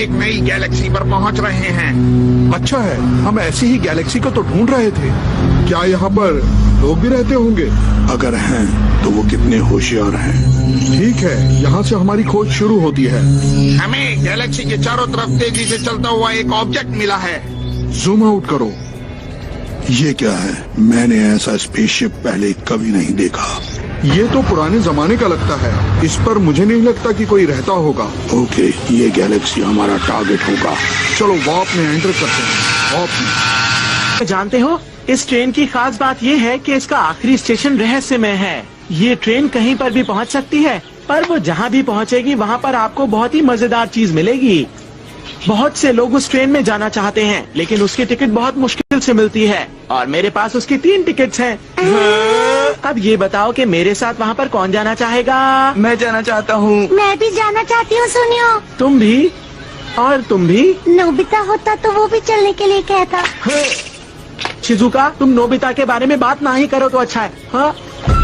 एक नई गैलेक्सी पर पहुंच रहे हैं। अच्छा है, हम ऐसी ही गैलेक्सी को तो ढूंढ रहे थे। क्या यहाँ पर लोग भी रहते होंगे? अगर हैं तो वो कितने होशियार हैं। ठीक है, यहाँ से हमारी खोज शुरू होती है। हमें गैलेक्सी के चारों तरफ तेजी से चलता हुआ एक ऑब्जेक्ट मिला है। जूम आउट करो। ये क्या है? मैंने ऐसा स्पेसशिप पहले कभी नहीं देखा। ये तो पुराने जमाने का लगता है। इस पर मुझे नहीं लगता कि कोई रहता होगा। ओके, ये गैलेक्सी हमारा टारगेट होगा। चलो वार्प में एंटर करते हैं। वार्प में। जानते हो, इस ट्रेन की खास बात ये है कि इसका आखिरी स्टेशन रहस्यमय है। ये ट्रेन कहीं पर भी पहुंच सकती है, पर वो जहां भी पहुंचेगी वहां पर आपको बहुत ही मजेदार चीज मिलेगी। बहुत से लोग उस ट्रेन में जाना चाहते हैं, लेकिन उसकी टिकट बहुत मुश्किल से मिलती है और मेरे पास उसकी 3 टिकट्स हैं। अब ये बताओ कि मेरे साथ वहाँ पर कौन जाना चाहेगा? मैं जाना चाहता हूँ। मैं भी जाना चाहती हूँ। सुनियो, तुम भी? और तुम भी? नोबिता होता तो वो भी चलने के लिए कहता। शिजुका, तुम नोबिता के बारे में बात ना ही करो तो अच्छा है। हाँ?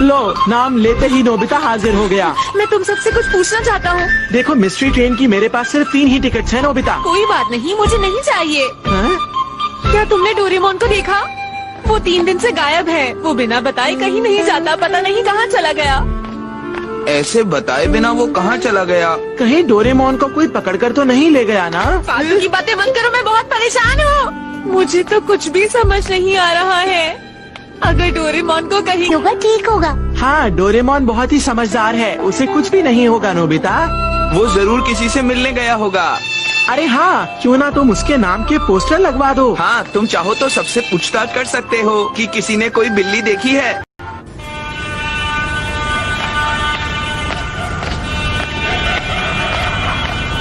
लो, नाम लेते ही नोबिता हाजिर हो गया। मैं तुम सबसे कुछ पूछना चाहता हूँ। देखो, मिस्ट्री ट्रेन की मेरे पास सिर्फ 3 ही टिकट्स हैं नोबिता। कोई बात नहीं, मुझे नहीं चाहिए। हाँ? क्या तुमने डोरेमोन को देखा? वो 3 दिन से गायब है। वो बिना बताए कहीं नहीं जाता, पता नहीं कहाँ चला गया। ऐसे बताए बिना वो कहाँ चला गया? कहीं डोरेमोन को कोई पकड़कर तो नहीं ले गया ना? फालतू की बातें मत करो, मैं बहुत परेशान हूँ। मुझे तो कुछ भी समझ नहीं आ रहा है। अगर डोरेमोन को कहीं होगा ठीक होगा। हाँ, डोरेमोन बहुत ही समझदार है, उसे कुछ भी नहीं होगा नोबिता। वो जरूर किसी से मिलने गया होगा। अरे हाँ, क्यों ना तुम उसके नाम के पोस्टर लगवा दो। हाँ, तुम चाहो तो सबसे पूछताछ कर सकते हो कि किसी ने कोई बिल्ली देखी है।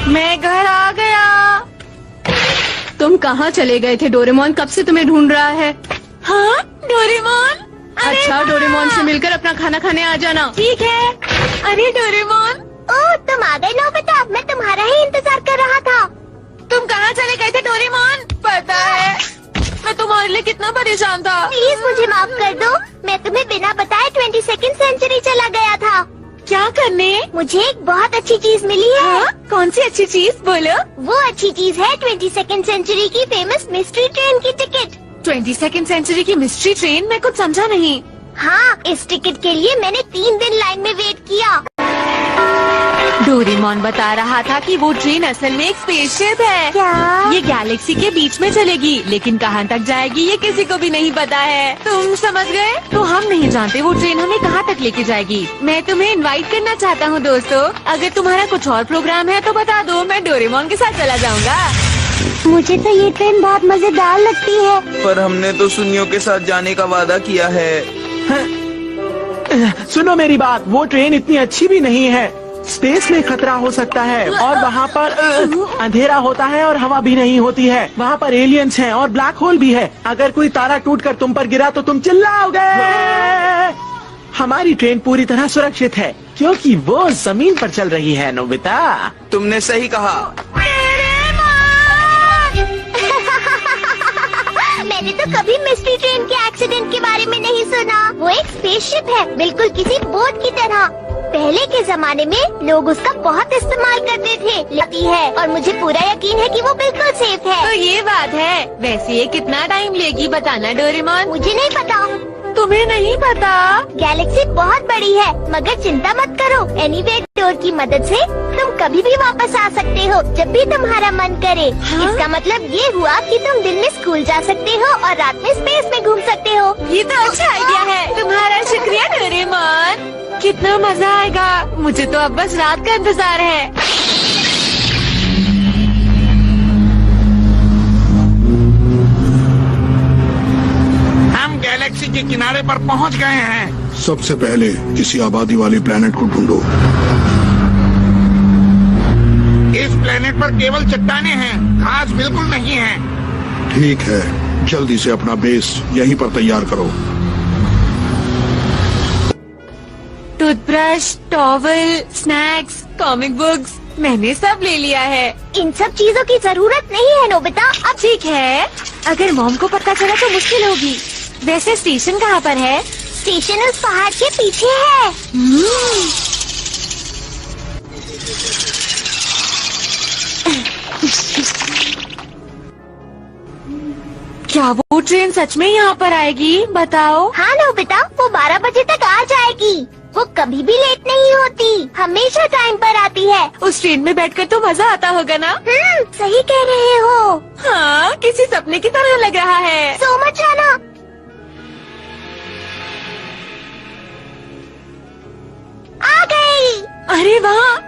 मैं घर आ गया। तुम कहाँ चले गए थे डोरेमोन? कब से तुम्हें ढूंढ रहा है। हाँ, डोरेमोन। अच्छा, डोरेमोन से मिलकर अपना खाना खाने आ जाना। ठीक है। अरे डोरेमोन। ओह, तुम आ गए नोबिता। मैं तुम्हारा ही इंतजार कर रहा था। तुम कहाँ चले गए थे डोरेमोन? पता है, मैं तुम्हारे लिए कितना परेशान था। प्लीज मुझे माफ कर दो। मैं तुम्हें बिना बताए 22nd सेंचुरी चला गया था। क्या करने? मुझे एक बहुत अच्छी चीज मिली है। हाँ? कौन सी अच्छी चीज? बोलो। वो अच्छी चीज है 22nd सेंचुरी की फेमस मिस्ट्री ट्रेन की टिकट। 22nd सेंचुरी की मिस्ट्री ट्रेन? मैं कुछ समझा नहीं। हाँ, इस टिकट के लिए मैंने 3 दिन लाइन में वेट किया। डोरेमोन बता रहा था कि वो ट्रेन असल में एक स्पेसशिप है। क्या? ये गैलेक्सी के बीच में चलेगी, लेकिन कहाँ तक जाएगी ये किसी को भी नहीं पता है। तुम समझ गए? तो हम नहीं जानते वो ट्रेन हमें कहाँ तक लेके जाएगी। मैं तुम्हें इनवाइट करना चाहता हूँ दोस्तों। अगर तुम्हारा कुछ और प्रोग्राम है तो बता दो, मैं डोरेमोन के साथ चला जाऊँगा। मुझे तो ये ट्रेन बहुत मजेदार लगती है। पर हमने तो सुनियो के साथ जाने का वादा किया है। सुनो मेरी बात, वो ट्रेन इतनी अच्छी भी नहीं है। स्पेस में खतरा हो सकता है और वहाँ पर अंधेरा होता है और हवा भी नहीं होती है। वहाँ पर एलियंस हैं और ब्लैक होल भी है। अगर कोई तारा टूटकर तुम पर गिरा तो तुम चिल्लाओगे। हमारी ट्रेन पूरी तरह सुरक्षित है क्योंकि वो जमीन पर चल रही है नोबिता। तुमने सही कहा। मैंने तो कभी मिस्ट्री ट्रेन के एक्सीडेंट के बारे में नहीं सुना। वो एक स्पेसशिप है, बिल्कुल किसी बोट की तरह। पहले के जमाने में लोग उसका बहुत इस्तेमाल करते थे। लगती है और मुझे पूरा यकीन है कि वो बिल्कुल सेफ है। तो ये बात है। वैसे ये कितना टाइम लेगी बताना डोरेमोन? मुझे नहीं पता। तुम्हें नहीं पता? गैलेक्सी बहुत बड़ी है, मगर चिंता मत करो। एनीवे डोर की मदद से तुम कभी भी वापस आ सकते हो जब भी तुम्हारा मन करे। हाँ? इसका मतलब ये हुआ कि तुम दिन में स्कूल जा सकते हो और रात में स्पेस में घूम सकते हो। ये तो अच्छा आइडिया है। तुम्हारा शुक्रिया डोरेमोन। कितना मजा आएगा। मुझे तो अब बस रात का इंतजार है। हम गैलेक्सी के किनारे पर पहुंच गए हैं। सबसे पहले किसी आबादी वाले प्लेनेट को ढूंढो। इस प्लेनेट पर केवल चट्टाने हैं, घास बिल्कुल नहीं है। ठीक है, जल्दी से अपना बेस यहीं पर तैयार करो। Toothbrush, towel, snacks, comic books, मैंने सब ले लिया है। इन सब चीजों की जरूरत नहीं है नोबिता। अब ठीक है, अगर मॉम को पता चला तो मुश्किल होगी। वैसे स्टेशन कहाँ पर है? स्टेशन उस पहाड़ के पीछे है। क्या वो ट्रेन सच में यहाँ पर आएगी? बताओ। हाँ नोबिता, वो 12 बजे तक आ जाएगी। वो कभी भी लेट नहीं होती, हमेशा टाइम पर आती है। उस ट्रेन में बैठकर तो मजा आता होगा ना? सही कह रहे हो। हाँ, किसी सपने की तरह लग रहा है। So much Rana. आ गई। अरे वाह,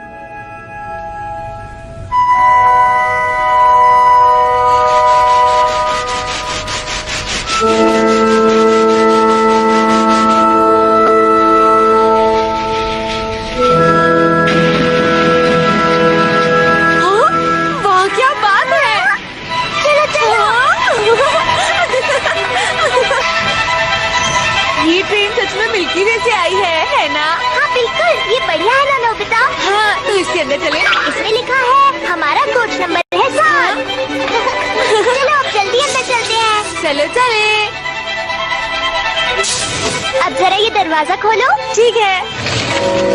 ये ट्रेन सच में मिल्की वे से आई है ना? हाँ बिल्कुल, ये बढ़िया है ना नोबिता। हाँ, तो इसके अंदर चले। इसमें लिखा है हमारा कोच नंबर है 7। चलो अब जल्दी अंदर चलते हैं। चलो चले। अब जरा ये दरवाजा खोलो। ठीक है।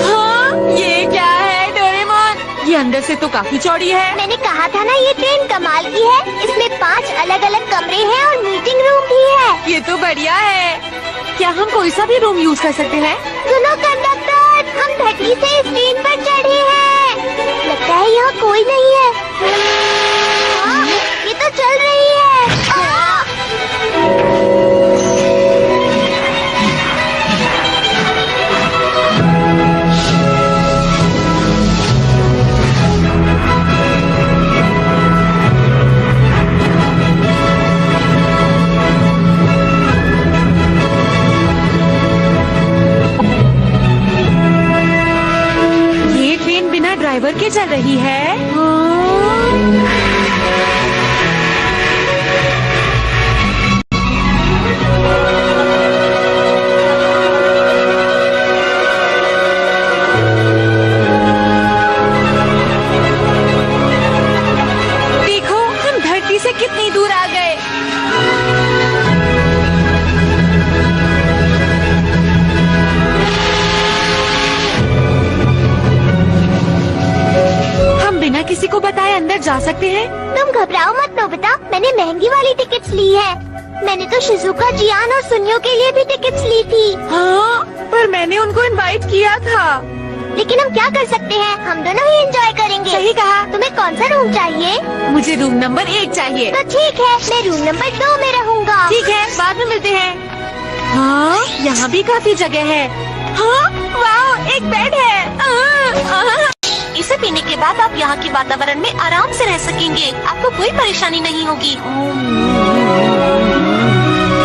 हाँ, ये क्या है डोरेमोन? ये अंदर से तो काफी चौड़ी है। मैंने कहा था ना ये ट्रेन कमाल की है। इसमें 5 अलग अलग कमरे हैं और मीटिंग रूम भी है। ये तो बढ़िया है। क्या हम कोई सा भी रूम यूज कर सकते हैं? सुनो कंडक्टर, हम धरती से इस ट्रेन पर चढ़े हैं। लगता है यहाँ कोई नहीं है। हाँ, ये तो चल रही है। ड्राइवर के चल रही है। देखो, हम धरती से कितनी दूर आ गए। बिना किसी को बताए अंदर जा सकते हैं? तुम घबराओ मत नोबिता, मैंने महंगी वाली टिकट्स ली है। मैंने तो शिजुका, जियान और सुनियो के लिए भी टिकट्स ली थी। हाँ, पर मैंने उनको इनवाइट किया था। लेकिन हम क्या कर सकते हैं, हम दोनों ही एंजॉय करेंगे। सही कहा। तुम्हें कौन सा रूम चाहिए? मुझे रूम नंबर 1 चाहिए। तो ठीक है, मैं रूम नंबर 2 में रहूँगा। ठीक है, बाद में मिलते हैं। हाँ, यहाँ भी काफी जगह है। हाँ, वाह, एक बेड है। इसे पीने के बाद आप यहाँ के वातावरण में आराम से रह सकेंगे। आपको कोई परेशानी नहीं होगी।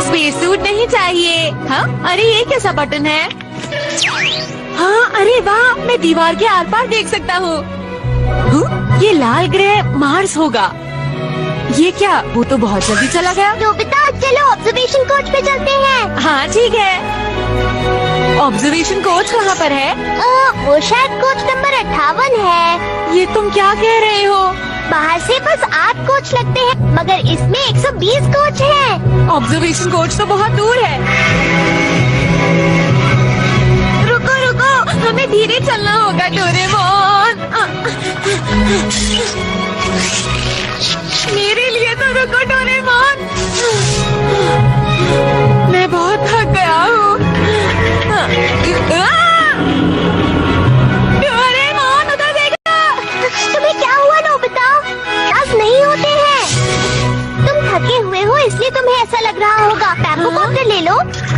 स्पेस सूट नहीं चाहिए। हाँ, अरे ये कैसा बटन है? हाँ, अरे वाह, मैं दीवार के आर पार देख सकता हूँ। ये लाल ग्रह मार्स होगा। ये क्या? वो तो बहुत जल्दी चला गया। नोबिता, चलो ऑब्जर्वेशन कोच पे चलते हैं। हाँ ठीक है। ऑब्जर्वेशन कोच कहाँ पर है? वो शायद कोच नंबर 58 है। ये तुम क्या कह रहे हो? बाहर से बस 8 कोच लगते हैं, मगर इसमें 120 कोच हैं। ऑब्जर्वेशन कोच तो बहुत दूर है। रुको रुको, हमें धीरे चलना होगा डोरेमोन। मेरे लिए तो रुको डोरेमोन, मैं बहुत थक गया हूँ। डोरेमोन, उधर देखो। तुम्हें क्या हुआ नोबिता? क्लास नहीं होते हैं। तुम थके हुए हो इसलिए तुम्हें ऐसा लग रहा होगा। बैम्बू कॉप्टर ले लो।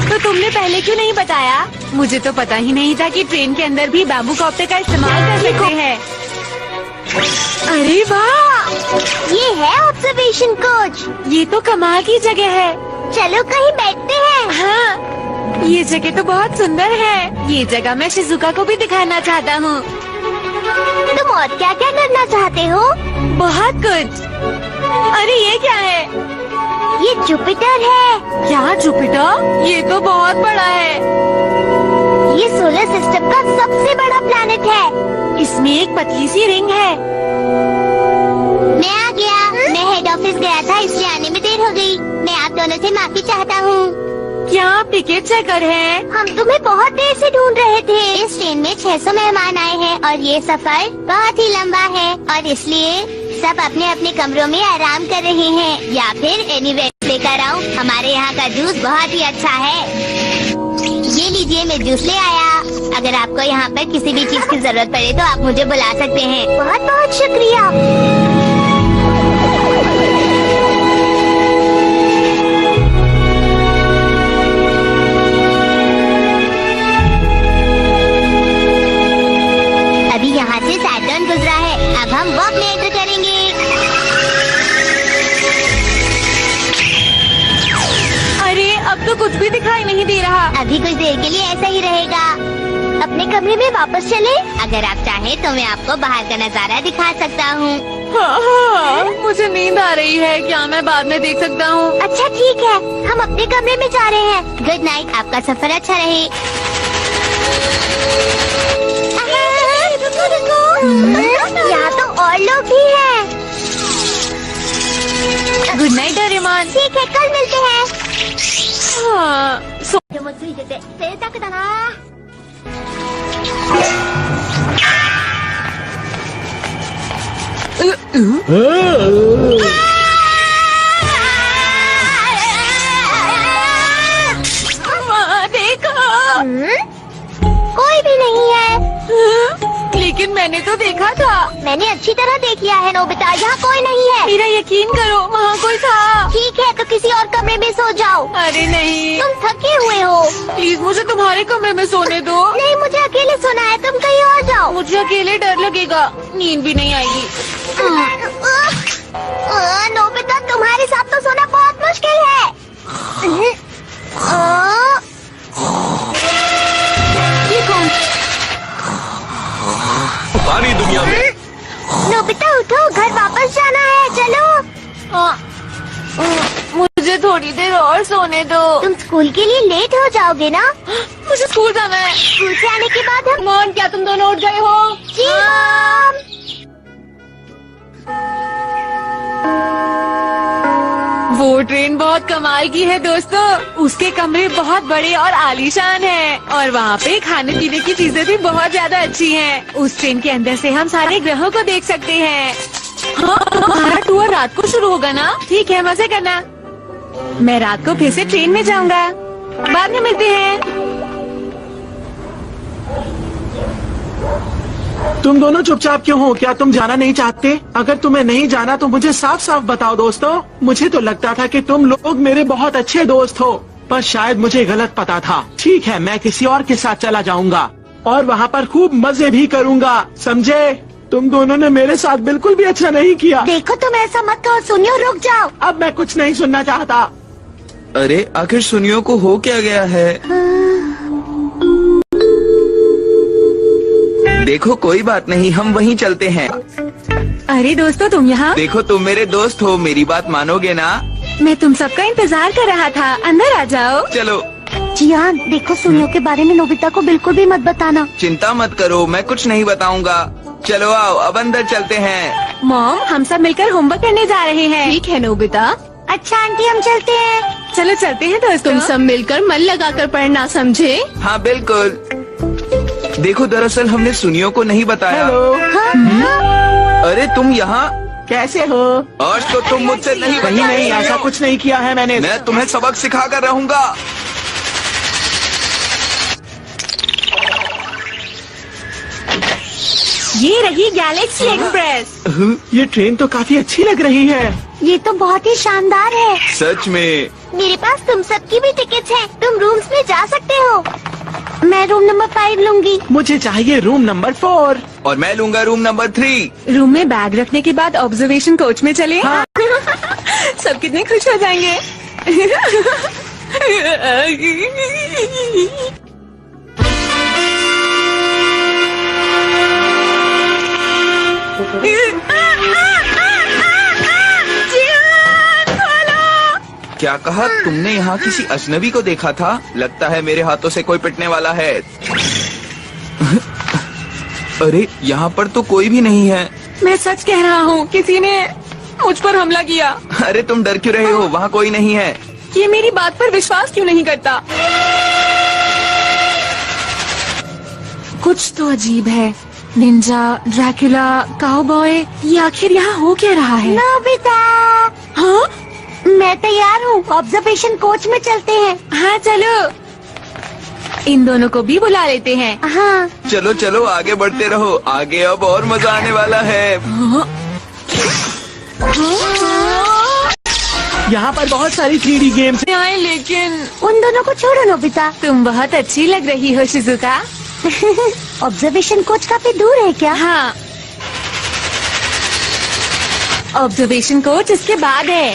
तो तुमने पहले क्यों नहीं बताया? मुझे तो पता ही नहीं था कि ट्रेन के अंदर भी बैम्बू कॉप्टर का इस्तेमाल कर सकते हैं। अरे वाह, ये है ऑब्जर्वेशन कोच। ये तो कमाल की जगह है। चलो कहीं बैठते हैं। हाँ, ये जगह तो बहुत सुंदर है। ये जगह मैं शिजुका को भी दिखाना चाहता हूँ। तुम और क्या क्या करना चाहते हो? बहुत कुछ। अरे ये क्या है? ये जुपिटर है। क्या जुपिटर? ये तो बहुत बड़ा है। ये सोलर सिस्टम का सबसे बड़ा प्लैनेट है। इसमें एक पतली सी रिंग है। मैं आ गया। मैं हेड ऑफिस गया था इसलिए आने में देर हो गई। मैं आप दोनों से माफी चाहता हूँ। क्या आप टिकट चेकर हैं? हम तुम्हें बहुत देर से ढूंढ रहे थे। इस ट्रेन में 600 मेहमान आए हैं और ये सफर बहुत ही लंबा है और इसलिए सब अपने अपने कमरों में आराम कर रहे हैं, या फिर एनीवे लेकर आऊँ। हमारे यहाँ का जूस बहुत ही अच्छा है। ये लीजिए, मैं जूस ले आया। अगर आपको यहाँ पर किसी भी चीज की जरूरत पड़े तो आप मुझे बुला सकते हैं। बहुत बहुत शुक्रिया। अभी यहाँ से सैटर्न गुजरा है, अब हम वॉक में एंटर करेंगे। अरे अब तो कुछ भी दिखाई नहीं दे रहा। अभी कुछ देर के लिए ऐसा ही रहेगा। अपने कमरे में वापस चले। अगर आप चाहे तो मैं आपको बाहर का नजारा दिखा सकता हूँ। हाँ, मुझे नींद आ रही है, क्या मैं बाद में देख सकता हूँ? अच्छा ठीक है, हम अपने कमरे में जा रहे हैं। गुड नाइट, आपका सफर अच्छा रहे। यहाँ तो और लोग भी हैं। Good night Doraemon. ठीक है, कल मिलते हैं। हाँ, देखो। कोई भी नहीं है। लेकिन मैंने तो देखा था। मैंने अच्छी तरह देख लिया है नोबिता, यहाँ कोई नहीं है। मेरा यकीन करो, वहाँ कोई था। ठीक है, तो किसी और कमरे में सो जाओ। अरे नहीं, तुम थके हुए हो। प्लीज मुझे तुम्हारे कमरे में सोने दो। नहीं, मुझे अकेले सोना है, तुम कहीं और जाओ। मुझे अकेले डर लगेगा, नींद भी नहीं आएगी। नोबिता, तुम्हारे साथ तो सोना बहुत मुश्किल है। ये कौन? सारी दुनिया में नोबिता उठो, घर वापस जाना है, चलो। मुझे थोड़ी देर और सोने दो। तुम स्कूल के लिए लेट हो जाओगे ना? मुझे स्कूल जाना है। स्कूल से आने के बाद हम। मॉम, क्या तुम दोनों उठ गए हो? जी मॉम। वो ट्रेन बहुत कमाल की है दोस्तों। उसके कमरे बहुत बड़े और आलीशान हैं और वहाँ पे खाने पीने की चीजें भी बहुत ज्यादा अच्छी हैं। उस ट्रेन के अंदर से हम सारे ग्रहों को देख सकते हैं। हाँ, हमारा टूर रात को शुरू होगा ना? ठीक है, मजे करना। मैं रात को फिर से ट्रेन में जाऊंगा। बाद में मिलते हैं। तुम दोनों चुपचाप क्यों हो? क्या तुम जाना नहीं चाहते? अगर तुम्हें नहीं जाना तो मुझे साफ साफ बताओ दोस्तों। मुझे तो लगता था कि तुम लोग मेरे बहुत अच्छे दोस्त हो, पर शायद मुझे गलत पता था। ठीक है, मैं किसी और के साथ चला जाऊंगा और वहाँ पर खूब मजे भी करूंगा, समझे? तुम दोनों ने मेरे साथ बिल्कुल भी अच्छा नहीं किया। देखो, तुम ऐसा मत कहो सुनियो, रुक जाओ। अब मैं कुछ नहीं सुनना चाहता। अरे आखिर सुनियो को हो क्या गया है? देखो कोई बात नहीं, हम वहीं चलते हैं। अरे दोस्तों, तुम यहाँ? देखो तुम मेरे दोस्त हो, मेरी बात मानोगे ना? मैं तुम सबका इंतजार कर रहा था, अंदर आ जाओ। चलो। जियान, देखो सुनियो के बारे में नोबिता को बिल्कुल भी मत बताना। चिंता मत करो, मैं कुछ नहीं बताऊंगा। चलो आओ, अब अंदर चलते हैं। मॉम, हम सब मिलकर होमवर्क करने जा रहे हैं। ठीक है नोबिता। अच्छा आंटी, हम चलते हैं। चलो चलते हैं दोस्तों। तुम सब मिलकर मन लगाकर पढ़ना, समझे? हाँ बिल्कुल। देखो दरअसल हमने सुनियो को नहीं बताया। हेलो, अरे तुम यहाँ कैसे हो? आज तो तुम मुझसे नहीं नहीं नहीं, ऐसा कुछ नहीं किया है मैंने। मैं तुम्हें सबक सिखा कर रहूंगा। ये रही गैलेक्सी एक्सप्रेस। ये ट्रेन तो काफी अच्छी लग रही है। ये तो बहुत ही शानदार है। सच में। मेरे पास तुम सबकी भी टिकट्स हैं। तुम रूम्स में जा सकते हो। मैं रूम नंबर 5 लूंगी। मुझे चाहिए रूम नंबर 4। और मैं लूंगा रूम नंबर 3। रूम में बैग रखने के बाद ऑब्जर्वेशन कोच में चले। हाँ। सब कितने खुश हो जाएंगे। क्या कहा तुमने? यहाँ किसी अजनबी को देखा था? लगता है मेरे हाथों से कोई पिटने वाला है। अरे यहाँ पर तो कोई भी नहीं है। मैं सच कह रहा हूँ, किसी ने मुझ पर हमला किया। अरे तुम डर क्यों रहे हो? वहाँ कोई नहीं है। ये मेरी बात पर विश्वास क्यों नहीं करता? कुछ तो अजीब है। निंजा, ड्रैकुला, काउबॉय, ये आखिर यहाँ हो क्या रहा है? नोबिता, हाँ मैं तैयार हूँ। ऑब्जर्वेशन कोच में चलते हैं। हाँ चलो, इन दोनों को भी बुला लेते हैं। हाँ, चलो चलो आगे बढ़ते रहो, आगे अब और मजा आने वाला है। यहाँ पर बहुत सारी 3D गेम्स आए, लेकिन उन दोनों को छोड़ो नोबिता। तुम बहुत अच्छी लग रही हो शिजुका। ऑब्जर्वेशन कोच काफी दूर है क्या? हाँ, ऑब्जर्वेशन कोच इसके बाद है।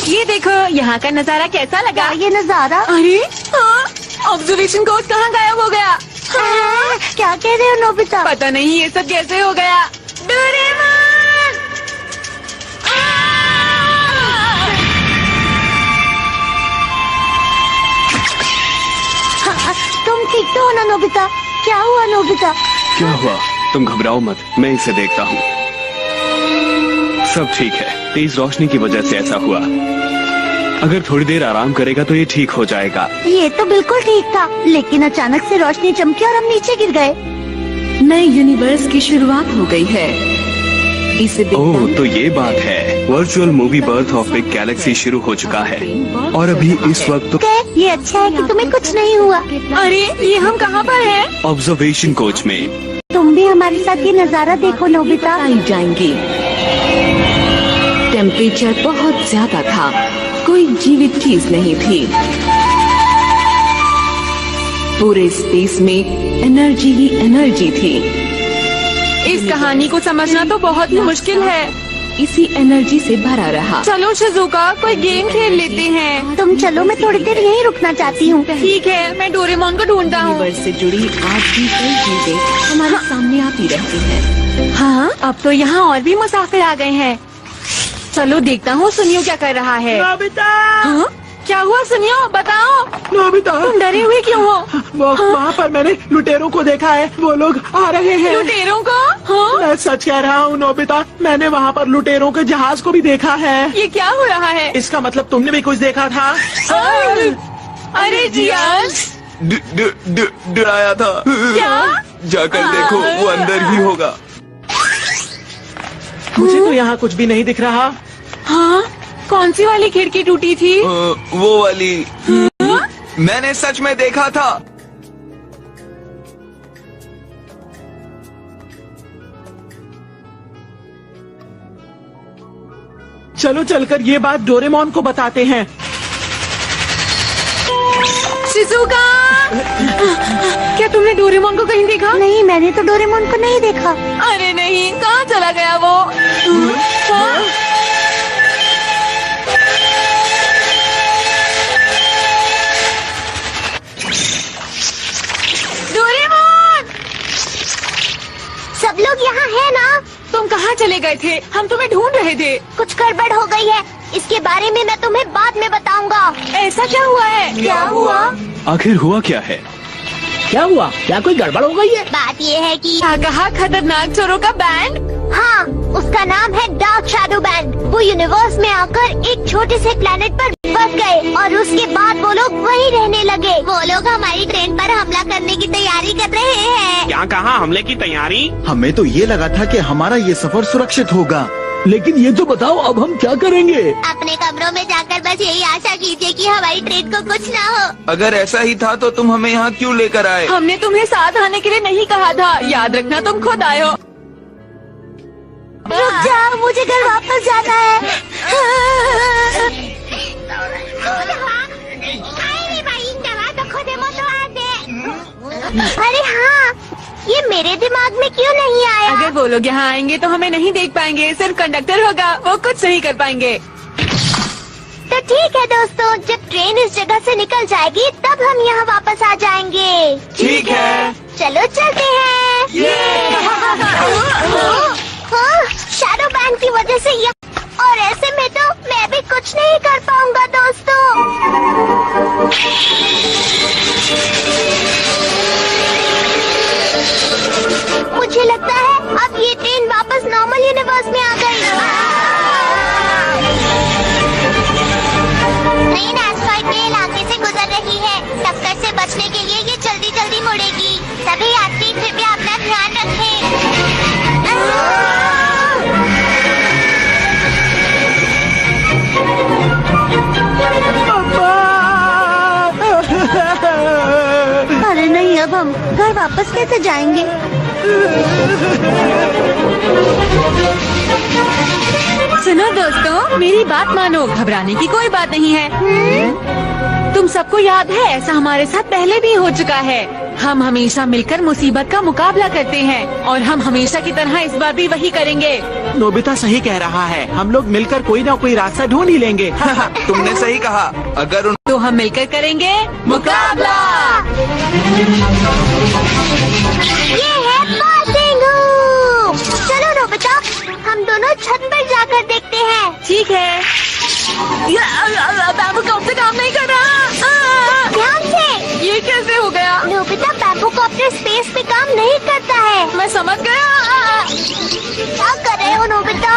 ये देखो यहाँ का नजारा कैसा लगा? ये नजारा? अरे हाँ, ऑब्जर्वेशन कोच कहाँ गायब हो गया? क्या कह रहे हो नोबिता? पता नहीं ये सब कैसे हो गया। डोरेमोन! तुम ठीक तो हो ना नोबिता? क्या हुआ नोबिता? क्या हुआ? तुम घबराओ मत, मैं इसे देखता हूँ। सब ठीक है, तेज रोशनी की वजह से ऐसा हुआ। अगर थोड़ी देर आराम करेगा तो ये ठीक हो जाएगा। ये तो बिल्कुल ठीक था, लेकिन अचानक से रोशनी चमकी और हम नीचे गिर गए। नए यूनिवर्स की शुरुआत हो गई है। इसे ओह, तो ये बात है। Virtual movie birth of big Galaxy शुरू हो चुका है और अभी इस वक्त तो ये अच्छा है कि तुम्हें कुछ नहीं हुआ। अरे ये हम कहाँ पर हैं? ऑब्जर्वेशन कोच में। तुम भी हमारे साथ ये नजारा देखो नोबिता। आई जाएंगी। टेम्परेचर बहुत ज्यादा था, कोई जीवित चीज नहीं थी। पूरे स्पेस में एनर्जी ही एनर्जी थी। इस कहानी को समझना तो बहुत ही मुश्किल है। इसी एनर्जी से भरा रहा। चलो शिजुका, कोई गेम खेल लेते हैं। तुम चलो, मैं थोड़ी देर यहीं रुकना चाहती हूँ। ठीक है, मैं डोरेमोन को ढूंढता हूँ। यूनिवर्स से जुड़ी आज भी कई चीजें हमारे सामने आती रहती हैं। हाँ, अब तो यहाँ और भी मुसाफिर आ गए हैं। चलो देखता हूँ सुनियो क्या कर रहा है। नोबिता! हाँ? क्या हुआ सुनियो, बताओ। नोबिता! तुम डरे हुए क्यों हो? वहाँ पर मैंने लुटेरों को देखा है, वो लोग आ रहे हैं। लुटेरों को? हाँ? मैं सच कह रहा हूँ नोबिता, मैंने वहाँ पर लुटेरों के जहाज को भी देखा है। ये क्या हो रहा है? इसका मतलब तुमने भी कुछ देखा था? अरे जियान! डराया था। क्या? जाकर देखो, वो अंदर ही होगा। मुझे तो यहाँ कुछ भी नहीं दिख रहा। हाँ? कौन सी वाली खिड़की टूटी थी? वो वाली। मैंने सच में देखा था। चलो चलकर ये बात डोरेमोन को बताते हैं। शिजुका! क्या तुमने डोरेमोन को कहीं देखा? नहीं, मैंने तो डोरेमोन को नहीं देखा। अरे नहीं, कहाँ चला गया वो? हाँ? डोरेमोन! सब लोग यहाँ है ना? तुम कहाँ चले गए थे? हम तुम्हें ढूंढ रहे थे। कुछ गड़बड़ हो गई है, इसके बारे में मैं तुम्हें बाद में बताऊंगा। ऐसा क्या हुआ है? क्या हुआ? आखिर हुआ क्या है? क्या हुआ? क्या कोई गड़बड़ हो गई है? बात ये है कि क्या कहा? खतरनाक चोरों का बैंड? हाँ, उसका नाम है डार्क शैडो बैंड। वो यूनिवर्स में आकर एक छोटे से प्लेनेट पर बस गए और उसके बाद वो लोग वहीं रहने लगे। वो लोग हमारी ट्रेन पर हमला करने की तैयारी कर रहे हैं। क्या कहा? हमले की तैयारी? हमें तो ये लगा था कि हमारा ये सफर सुरक्षित होगा। लेकिन ये तो बताओ, अब हम क्या करेंगे? अपने कमरों में जाकर बस यही आशा कीजिए कि हमारी ट्रेन को कुछ ना हो। अगर ऐसा ही था तो तुम हमें यहाँ क्यों लेकर आए? हमने तुम्हें साथ आने के लिए नहीं कहा था, याद रखना तुम खुद आए हो। रुक जाओ, मुझे घर वापस जाना है। अरे हाँ, ये मेरे दिमाग में क्यों नहीं आया? अगर वो लोग यहाँ आएंगे तो हमें नहीं देख पाएंगे, सिर्फ कंडक्टर होगा, वो कुछ नहीं कर पाएंगे। तो ठीक है दोस्तों, जब ट्रेन इस जगह से निकल जाएगी तब हम यहाँ वापस आ जाएंगे। ठीक है। चलो चलते हैं। हाँ, शैडो बैंड की वजह से ये, और ऐसे में तो मैं भी कुछ नहीं कर पाऊंगा दोस्तों। मुझे लगता है अब ये ट्रेन वापस नॉर्मल यूनिवर्स में आ गई। ट्रेन एस्ट्रॉइड के इलाके से गुजर रही है। टक्कर से बचने के लिए ये जल्दी जल्दी मुड़ेगी। सभी यात्री कृपया अपना ध्यान रखें। अरे नहीं, अब हम घर वापस कैसे जाएंगे? सुनो दोस्तों, मेरी बात मानो, घबराने की कोई बात नहीं है। तुम सबको याद है, ऐसा हमारे साथ पहले भी हो चुका है। हम हमेशा मिलकर मुसीबत का मुकाबला करते हैं और हम हमेशा की तरह इस बार भी वही करेंगे। नोबिता सही कह रहा है, हम लोग मिलकर कोई ना कोई रास्ता ढूंढ ही लेंगे। तुमने सही कहा। अगर तो हम मिलकर करेंगे मुकाबला। ये है पासिंगू। चलो नोबिता, हम दोनों छत पर जाकर देखते हैं। ठीक है। बैम्बू कॉप्टर काम नहीं कर रहा। ध्यान से। ये कैसे हो गया? नोबिता, बैम्बू कॉप्टर स्पेस पे काम नहीं करता है। मैं समझ गया। क्या कर रहे हो नोबिता?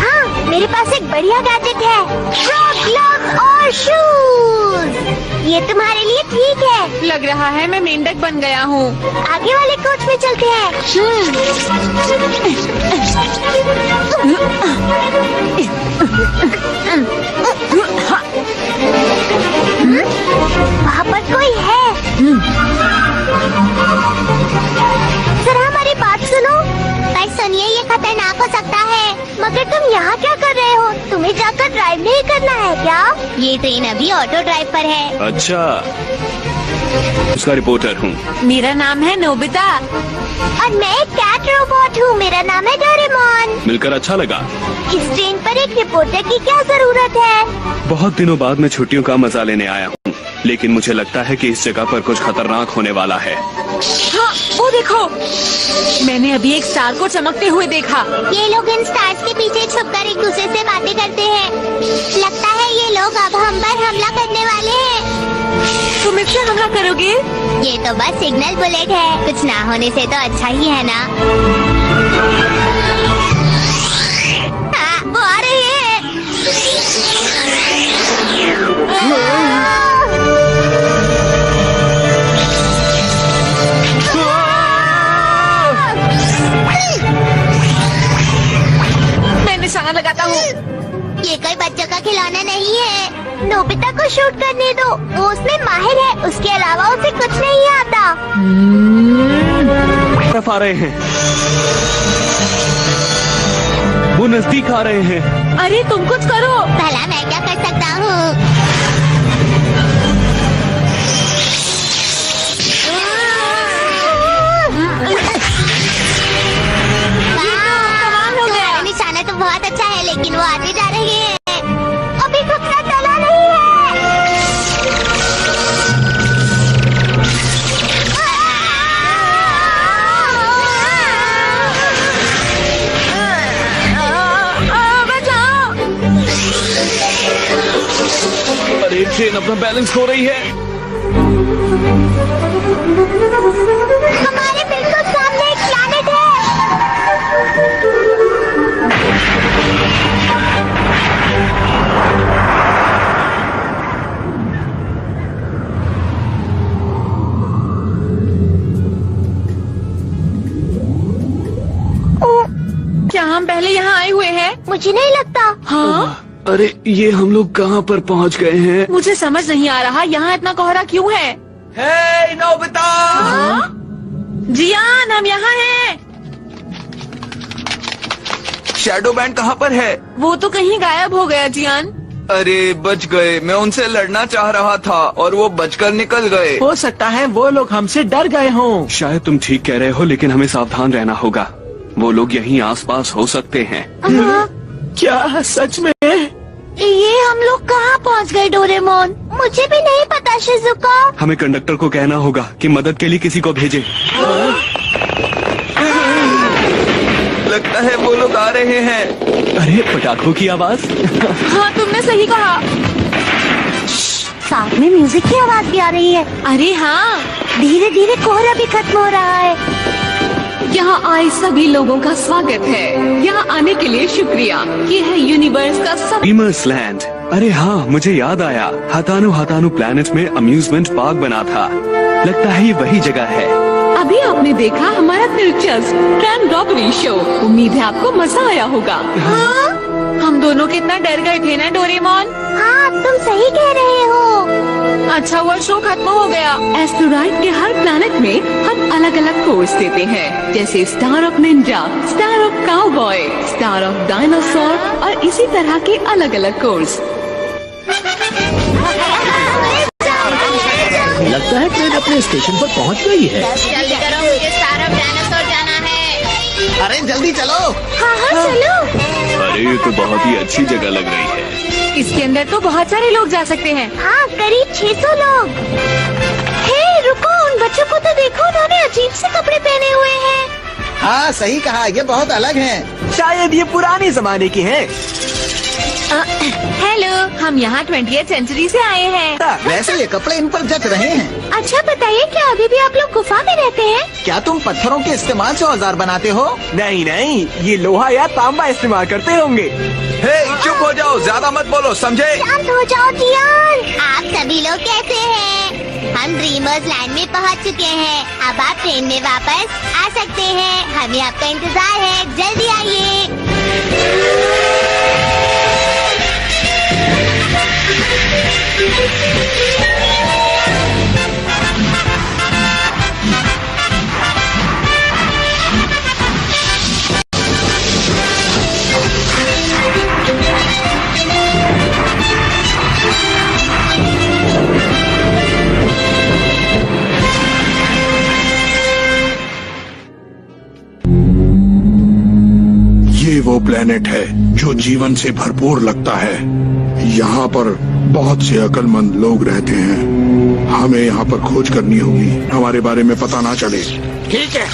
हाँ, मेरे पास एक बढ़िया गैजेट है, फ्रॉग ग्लव्स और शूज। ये तुम्हारे लिए ठीक है। लग रहा है मैं मेंढक बन गया हूँ। आगे वाले कोच में चलते हैं। वहाँ पर कोई है। जरा हमारी बात सुनो। भाई सुनिए, ये खतरनाक हो सकता है, मगर तुम यहाँ क्या कर रहे हो? तुम्हें जाकर ड्राइव नहीं करना है क्या? ये ट्रेन अभी ऑटो ड्राइव पर है। अच्छा, उसका रिपोर्टर हूँ। मेरा नाम है नोबिता। और मैं एक कैट रोबोट हूँ, मेरा नाम है डोरेमोन। मिलकर अच्छा लगा। इस ट्रेन पर एक रिपोर्टर की क्या जरूरत है? बहुत दिनों बाद मैं छुट्टियों का मजा लेने आया हूँ, लेकिन मुझे लगता है कि इस जगह पर कुछ खतरनाक होने वाला है। हाँ, वो देखो, मैंने अभी एक स्टार को चमकते हुए देखा। ये लोग इन स्टार्स के पीछे छुपकर एक दूसरे से बातें करते हैं। लगता है ये लोग अब हम पर हमला करने वाले हैं। तुम इससे हमला करोगे? ये तो बस सिग्नल बुलेट है, कुछ ना होने से तो अच्छा ही है ना। हाँ, वो आ रही है। मैं निशाना लगाता हूँ। ये कोई बच्चों का खिलौना नहीं है। नोबिता को शूट करने दो, वो उसमें माहिर है, उसके अलावा उसे कुछ नहीं आता। तरफ आ रहे हैं, वो नजदीक आ रहे हैं। अरे तुम कुछ करो। भला मैं क्या कर सकता हूँ? निशाना तो बहुत अच्छा है, लेकिन वो आते जा रही है। अभी खतरा टला नहीं है। अरे ट्रेन अपना बैलेंस खो रही है। हमारे बिल्कुल सामने एक प्लैनेट है। क्या हम पहले यहाँ आए हुए हैं? मुझे नहीं लगता। हाँ, अरे ये हम लोग कहाँ पर पहुँच गए हैं? मुझे समझ नहीं आ रहा, यहाँ इतना कोहरा क्यों है? हे नोबिता! जियान, हम यहाँ हैं। शैडो बैंड कहाँ पर है? वो तो कहीं गायब हो गया जियान। अरे बच गए, मैं उनसे लड़ना चाह रहा था और वो बचकर निकल गए। हो सकता है वो लोग हमसे डर गए हों। शायद तुम ठीक कह रहे हो, लेकिन हमें सावधान रहना होगा। वो लोग यहीं आसपास हो सकते हैं। क्या सच में? ये हम लोग कहाँ पहुँच गए डोरेमोन? मुझे भी नहीं पता शिजुका। हमें कंडक्टर को कहना होगा कि मदद के लिए किसी को भेजे। लगता है वो लोग आ रहे हैं। अरे पटाखों की आवाज। हाँ, तुमने सही कहा। साथ में म्यूजिक की आवाज भी आ रही है। अरे हाँ, धीरे धीरे कोहरा भी खत्म हो रहा है। यहाँ आए सभी लोगों का स्वागत है। यहाँ आने के लिए शुक्रिया। ये है यूनिवर्स का सब। Dreamers land. अरे हाँ, मुझे याद आया, हातानु हातानु प्लैनेट में अम्यूजमेंट पार्क बना था। लगता है ये वही जगह है। अभी आपने देखा हमारा दिलचस्प ट्रेन रॉबरी शो। उम्मीद है आपको मजा आया होगा। हाँ? हम दोनों कितना डर गए थे ना डोरेमोन। हाँ, तुम सही कह रहे हो। अच्छा हुआ शो खत्म हो गया। एस्टेरॉइड के हर प्लैनेट में हम अलग अलग कोर्स देते हैं, जैसे star of Ninja, star of cowboy, star of dinosaur और इसी तरह के अलग अलग कोर्स। लगता है ट्रेन अपने स्टेशन पर पहुंच गई है। जल्दी करो, मुझे स्टार ऑफ डायनासोर जाना है। अरे जल्दी चलो। हाँ, चलो। अरे ये तो बहुत ही अच्छी जगह लग रही है। इसके अंदर तो बहुत सारे लोग जा सकते हैं। हाँ, करीब 600 लोग। हे, रुको, उन बच्चों को तो देखो, उन्होंने अजीब से कपड़े पहने हुए हैं। हाँ सही कहा, ये बहुत अलग हैं। शायद ये पुराने जमाने के हैं। हेलो, हम यहाँ 20th सेंचुरी से आए हैं। वैसे ये कपड़े इन पर जच रहे हैं। अच्छा बताइए, क्या अभी भी आप लोग गुफा में रहते हैं? क्या तुम पत्थरों के इस्तेमाल से औजार बनाते हो? नहीं नहीं, ये लोहा या तांबा इस्तेमाल करते होंगे। हे, चुप हो जाओ, ज्यादा मत बोलो, समझे? शांत हो जाओ जियान। आप सभी लोग कैसे हैं? हम ड्रीमर्स लैंड में पहुंच चुके हैं। अब आप ट्रेन में वापस आ सकते हैं। हमें आपका इंतजार है, जल्दी आइए। ये वो प्लेनेट है जो जीवन से भरपूर लगता है। यहाँ पर बहुत से अक्लमंद लोग रहते हैं। हमें यहाँ पर खोज करनी होगी, हमारे बारे में पता ना चले। ठीक है।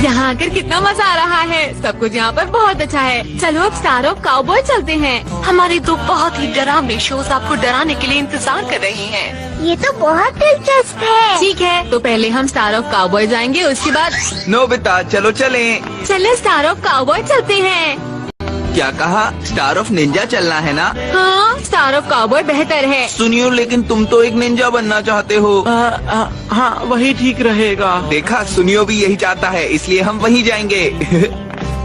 यहाँ आकर कितना मजा आ रहा है। सब कुछ यहाँ पर बहुत अच्छा है। चलो अब स्टार ऑफ काउबॉय चलते हैं। हमारे दो बहुत ही डरावने शोज आपको डराने के लिए इंतजार कर रहे हैं। ये तो बहुत दिलचस्प है। ठीक है, तो पहले हम स्टार ऑफ काउबॉय जाएंगे, उसके बाद नोबिता, चलो चलें। चले स्टार ऑफ काउबॉय चलते हैं। क्या कहा? स्टार ऑफ निंजा चलना है ना? हाँ, स्टार ऑफ काउबॉय बेहतर है। सुनियो, लेकिन तुम तो एक निंजा बनना चाहते हो। हाँ, वही ठीक रहेगा। देखा, सुनियो भी यही चाहता है, इसलिए हम वहीं जाएंगे।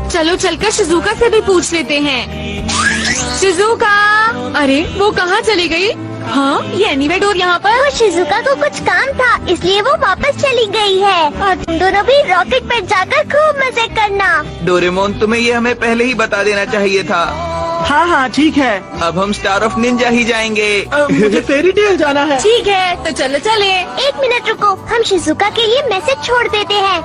चलो चलकर शिजुका से भी पूछ लेते हैं। शिजुका, अरे वो कहाँ चली गई? हाँ, ये एनीवे डोर यहाँ पर। वो शिजुका को कुछ काम था, इसलिए वो वापस चली गई है। और तुम दोनों भी रॉकेट पर जाकर खूब मजे करना। डोरेमोन, तुम्हें ये हमें पहले ही बता देना चाहिए था। हाँ हाँ, ठीक है। अब हम स्टार ऑफ निंजा ही जाएंगे। मुझे फेरी टेल जाना है। ठीक है, तो चलो चले। 1 मिनट रुको, हम शिजुका के लिए मैसेज छोड़ देते हैं।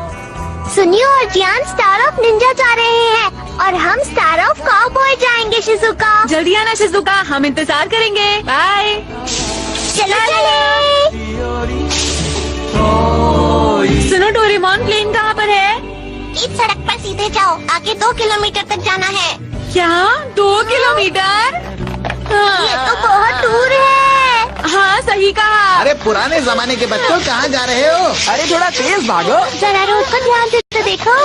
सुनियो और जियान स्टार ऑफ निंजा जा रहे हैं और हम स्टार ऑफ काउबॉय जाएंगे। शिजुका, जल्दी आना शिजुका, हम इंतजार करेंगे। बाय। चलो चले। सुनो डोरेमोन, प्लेन कहाँ पर है? इस सड़क पर सीधे जाओ, आगे 2 किलोमीटर तक जाना है। क्या 2 किलोमीटर? ये तो बहुत दूर है। हाँ, सही कहा। अरे पुराने जमाने के बच्चों, कहाँ जा रहे हो? अरे थोड़ा तेज भागो। जरा रोड को ध्यान से तो देखो।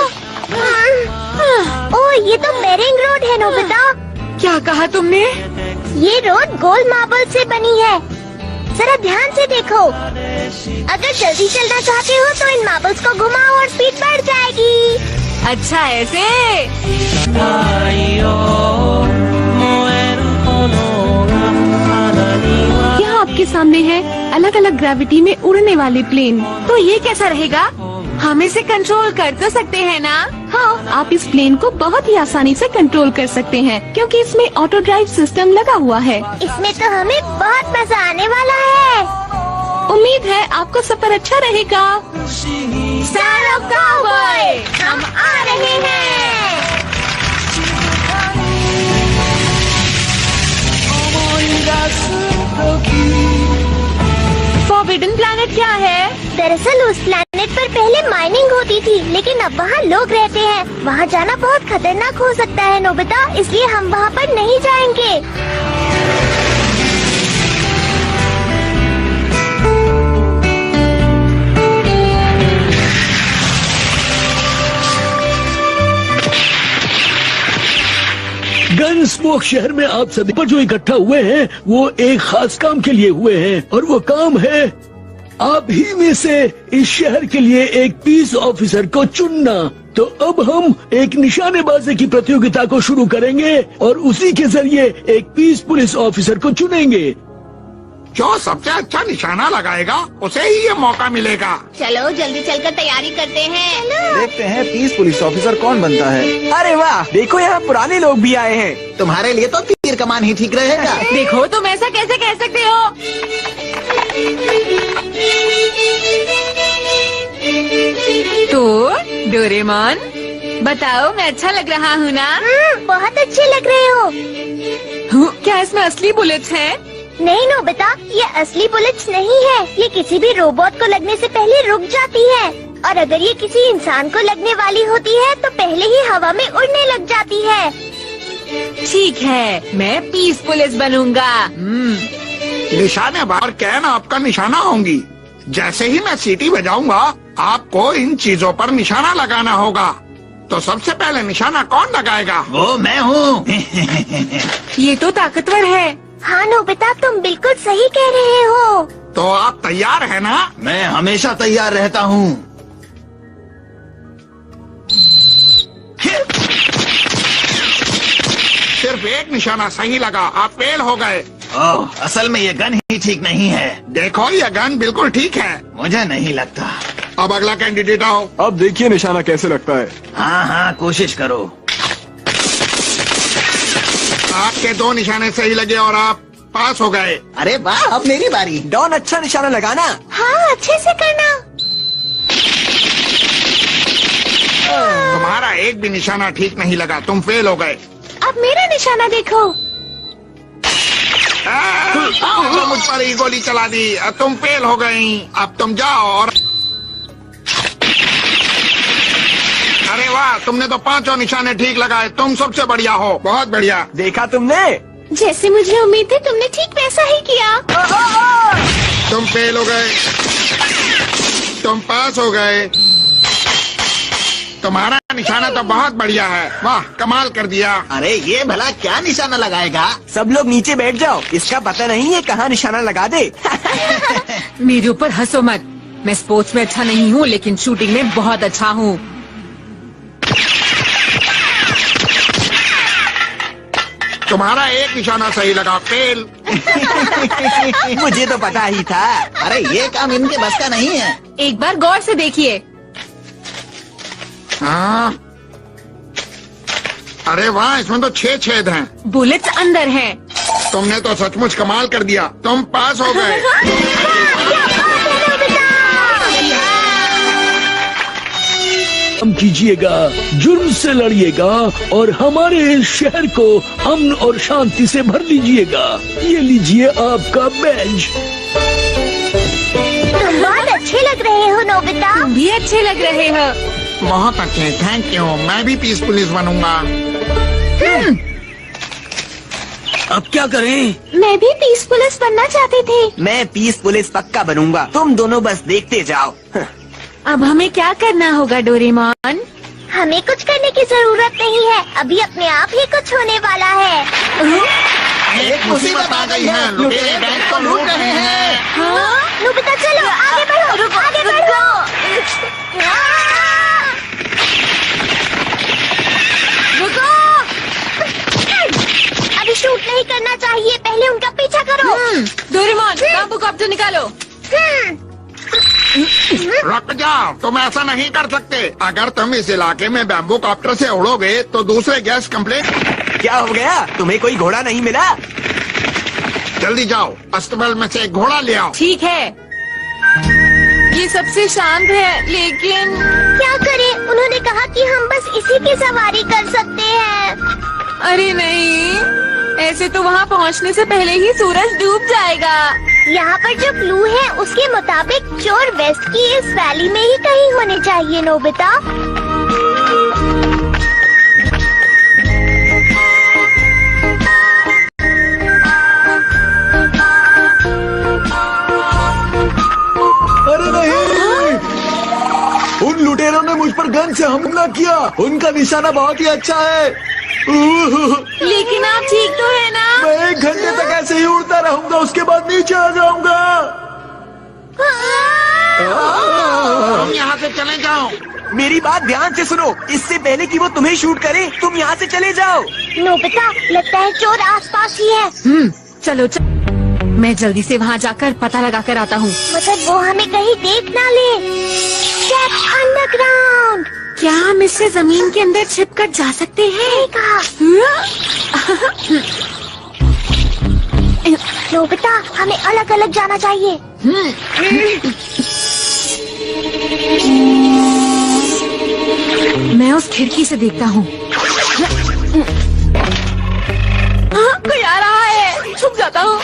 ओह, ये तो बेरिंग रोड है नोबिता। क्या कहा तुमने? ये रोड गोल्ड मार्बल से बनी है। जरा ध्यान से देखो। अगर जल्दी चलना चाहते हो तो इन मार्बल्स को घुमाओ और स्पीड बढ़ जाएगी। अच्छा, ऐसे? यहाँ आपके सामने है अलग अलग ग्रेविटी में उड़ने वाले प्लेन। तो ये कैसा रहेगा? हम इसे कंट्रोल कर तो सकते हैं ना? हाँ, आप इस प्लेन को बहुत ही आसानी से कंट्रोल कर सकते हैं, क्योंकि इसमें ऑटो ड्राइव सिस्टम लगा हुआ है। इसमें तो हमें बहुत मजा आने वाला है। उम्मीद है आपको सफर अच्छा रहेगा। स्टार ऑफ काउबॉय, हम आ रहे हैं। फॉरबिडन प्लैनेट क्या है? दरअसल उस प्लैनेट पर पहले माइनिंग होती थी, लेकिन अब वहाँ लोग रहते हैं। वहाँ जाना बहुत खतरनाक हो सकता है नोबिता, इसलिए हम वहाँ पर नहीं जाएंगे। स्मोक शहर में आप सभी पर जो इकट्ठा हुए हैं वो एक खास काम के लिए हुए हैं और वो काम है आप ही में से इस शहर के लिए एक पीस ऑफिसर को चुनना। तो अब हम एक निशानेबाजी की प्रतियोगिता को शुरू करेंगे और उसी के जरिए एक पीस पुलिस ऑफिसर को चुनेंगे। जो सबसे अच्छा निशाना लगाएगा उसे ही ये मौका मिलेगा। चलो जल्दी चलकर तैयारी करते हैं। देखते हैं पीस पुलिस ऑफिसर कौन बनता है। अरे वाह, देखो यहाँ पुराने लोग भी आए हैं। तुम्हारे लिए तो तीर कमान ही ठीक रहेगा। देखो तुम ऐसा कैसे कह सकते हो। तो डोरेमोन बताओ, मैं अच्छा लग रहा हूँ ना? बहुत अच्छे लग रहे हो। क्या इसमें असली बुलेट्स हैं? नहीं नोबिता, ये असली बुलेट्स नहीं है। ये किसी भी रोबोट को लगने से पहले रुक जाती है और अगर ये किसी इंसान को लगने वाली होती है तो पहले ही हवा में उड़ने लग जाती है। ठीक है, मैं पीस पुलिस बनूंगा। निशानेबाज और कैन आपका निशाना होंगी। जैसे ही मैं सीटी बजाऊंगा आपको इन चीजों पर निशाना लगाना होगा। तो सबसे पहले निशाना कौन लगाएगा? वो मैं हूँ। ये तो ताकतवर है। हाँ नोबिता, तुम बिल्कुल सही कह रहे हो। तो आप तैयार है ना? मैं हमेशा तैयार रहता हूँ। सिर्फ एक निशाना सही लगा, आप फेल हो गए। ओह, असल में ये गन ही ठीक नहीं है। देखो ये गन बिल्कुल ठीक है। मुझे नहीं लगता। अब अगला कैंडिडेट आओ। अब देखिए निशाना कैसे लगता है। हाँ हाँ, कोशिश करो। आपके 2 निशाने सही लगे और आप पास हो गए। अरे वाह, अब मेरी बारी। डॉन अच्छा निशाना लगाना। हाँ, अच्छे से करना। तुम्हारा एक भी निशाना ठीक नहीं लगा, तुम फेल हो गए। अब मेरा निशाना देखो। तुमने मुझ पर ही गोली चला दी, तुम फेल हो गई। अब तुम जाओ और अरे वाह, तुमने तो 5 निशाने ठीक लगाए। तुम सबसे बढ़िया हो, बहुत बढ़िया। देखा तुमने? जैसे मुझे उम्मीद थी तुमने ठीक वैसा ही किया। तुम फेल हो गए, तुम पास हो गए। तुम्हारा निशाना तो बहुत बढ़िया है, वाह कमाल कर दिया। अरे ये भला क्या निशाना लगाएगा? सब लोग नीचे बैठ जाओ, इसका पता नहीं है कहाँ निशाना लगा दे। मेरे ऊपर हंसो मत। मैं स्पोर्ट्स में अच्छा नहीं हूँ लेकिन शूटिंग में बहुत अच्छा हूँ। तुम्हारा एक निशाना सही लगा, फेल। मुझे तो पता ही था। अरे ये काम इनके बस का नहीं है। एक बार गौर से देखिए। हाँ। अरे वाह, इसमें तो 6 छेद हैं। बुलेट्स अंदर हैं। तुमने तो सचमुच कमाल कर दिया, तुम पास हो गए। काम कीजिएगा, जुर्म से लड़िएगा और हमारे इस शहर को अमन और शांति से भर लीजिएगा। ये लीजिए आपका बैज। तुम बहुत अच्छे लग रहे हो नोबिता। तुम भी अच्छे लग रहे हो। बहुत अच्छे, थैंक यू। मैं भी पीस पुलिस बनूंगा। अब क्या करें? मैं भी पीस पुलिस बनना चाहती थी। मैं पीस पुलिस पक्का बनूंगा, तुम दोनों बस देखते जाओ। अब हमें क्या करना होगा डोरेमोन? हमें कुछ करने की जरूरत नहीं है, अभी अपने आप ही कुछ होने वाला है। एक मुसीबत आ गई है, लुटेरे बैंक को लूट रहे हैं। हाँ? नोबिता चलो आगे बढ़ो, आगे बढ़ो। रुको। अभी शूट नहीं करना चाहिए, पहले उनका पीछा करो। डोरेमोन, बाम्बू कॉप्टर निकालो। रुक जाओ, तुम ऐसा नहीं कर सकते। अगर तुम इस इलाके में बैम्बू कॉप्टर से उड़ोगे तो दूसरे गैस कंप्लेंट। क्या हो गया? तुम्हें कोई घोड़ा नहीं मिला? जल्दी जाओ, अस्तबल में से एक घोड़ा ले आओ। ठीक है, ये सबसे शांत है लेकिन क्या करें? उन्होंने कहा कि हम बस इसी की सवारी कर सकते हैं। अरे नहीं, ऐसे तो वहाँ पहुँचने से पहले ही सूरज डूब जाएगा। यहाँ पर जो क्लू है उसके मुताबिक चोर वेस्ट की इस वैली में ही कहीं होने चाहिए नोबिता। अरे नहीं, उन लुटेरों ने मुझ पर गन से हमला किया। उनका निशाना बहुत ही अच्छा है। लेकिन आप ठीक तो है ना? मैं 1 घंटे तक ऐसे ही उड़ता रहूंगा, उसके बाद नीचे आ जाऊंगा। तुम यहाँ से चले जाओ। मेरी बात ध्यान से सुनो, इससे पहले कि वो तुम्हें शूट करे तुम यहाँ से चले जाओ। नोबिता, लगता है चोर आसपास ही है। चलो मैं जल्दी से वहाँ जाकर पता लगा कर आता हूँ। मतलब वो हमें कहीं देख ना ले। अंडरग्राउंड। क्या हम इससे जमीन के अंदर छिप कर जा सकते हैं? नोबिता, हमें अलग अलग जाना चाहिए। मैं उस खिड़की से देखता हूँ। कोई आ रहा है, छुप जाता हूँ।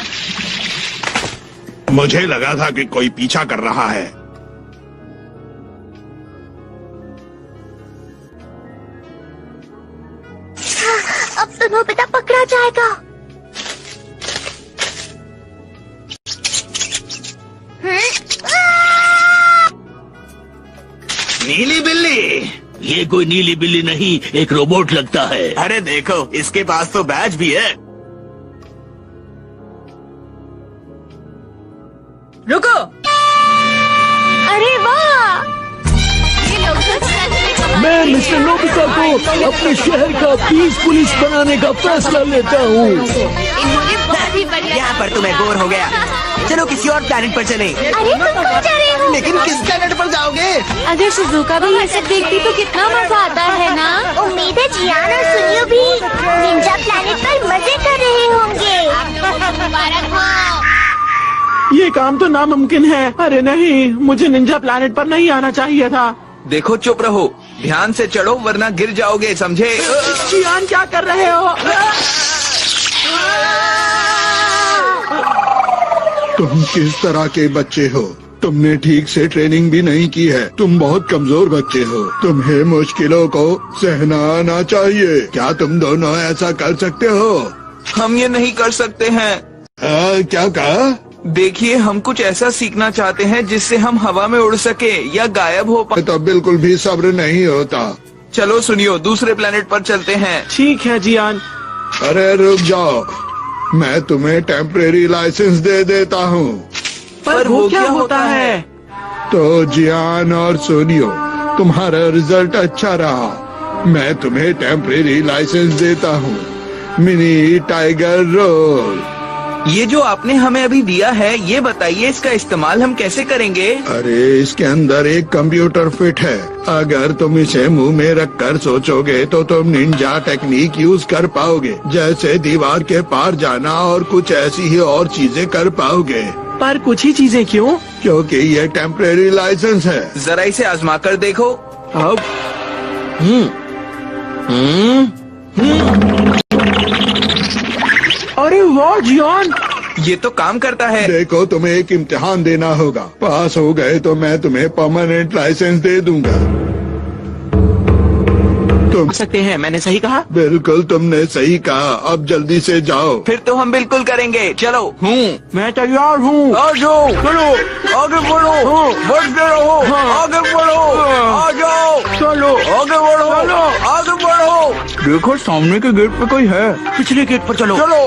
मुझे लगा था कि कोई पीछा कर रहा है। अब तो नोबिता पकड़ा जाएगा। नीली बिल्ली? ये कोई नीली बिल्ली नहीं, एक रोबोट लगता है। अरे देखो, इसके पास तो बैज भी है। रुको। अरे वाह, ये लोग तो मैं मिस्टर नोबिता को अपने शहर का पीस पुलिस बनाने का फैसला लेता हूँ। इन्होंने बहुत ही बढ़िया। यहाँ पर तो मैं बोर हो गया। चलो किसी और प्लैनेट पर चलें। अरे तुम कहाँ जा रहे हो? लेकिन किस प्लेनेट पर जाओगे? अगर शिजुका भी ये सब देखती तो कितना मजा आता है ना? उम्मीद है जियान और सुनियो भी निंजा प्लैनेट पर मजे कर रहे होंगे। मुबारक हो। ये काम तो नामुमकिन है। अरे नहीं, मुझे निंजा प्लैनेट पर नहीं आना चाहिए था। देखो चुप रहो, ध्यान से चढ़ो वरना गिर जाओगे, समझे? जियान क्या कर रहे हो? तुम किस तरह के बच्चे हो? तुमने ठीक से ट्रेनिंग भी नहीं की है। तुम बहुत कमजोर बच्चे हो। तुम्हें मुश्किलों को सहना आना चाहिए। क्या तुम दोनों ऐसा कर सकते हो? हम ये नहीं कर सकते हैं। क्या कहा? देखिए, हम कुछ ऐसा सीखना चाहते हैं जिससे हम हवा में उड़ सके या गायब हो पाए। तो बिल्कुल भी सब्र नहीं होता। चलो सुनियो, दूसरे प्लेनेट पर चलते हैं। ठीक है जियान। अरे रुक जाओ, मैं तुम्हें टेम्परेरी लाइसेंस दे देता हूँ। पर वो क्या होता है? तो जियान और सोनियो, तुम्हारा रिजल्ट अच्छा रहा। मैं तुम्हें टेम्परेरी लाइसेंस देता हूँ। Mini tiger roll. ये जो आपने हमें अभी दिया है, ये बताइए इसका इस्तेमाल हम कैसे करेंगे? अरे इसके अंदर एक कंप्यूटर फिट है। अगर तुम इसे मुंह में रख कर सोचोगे तो तुम निंजा टेक्निक यूज कर पाओगे, जैसे दीवार के पार जाना और कुछ ऐसी ही और चीजें कर पाओगे। पर कुछ ही चीजें क्यों? क्योंकि ये टेम्परेरी लाइसेंस है। जरा इसे आजमा कर देखो। अब अरे वाह जियान, ये तो काम करता है। देखो, तुम्हें एक इम्तिहान देना होगा। पास हो गए तो मैं तुम्हें परमानेंट लाइसेंस दे दूंगा। तुम सकते हैं, मैंने सही कहा? बिल्कुल तुमने सही कहा। अब जल्दी से जाओ। फिर तो हम बिल्कुल करेंगे। चलो। मैं तैयार हूँ। आ जाओ, चलो आगे बढ़ो, बढ़ते रहो, आगे बढ़ो, आ जाओ, चलो आगे बढ़ो, आगे बढ़ो। देखो सामने के गेट पे कोई है। पिछले गेट पर चलो। चलो।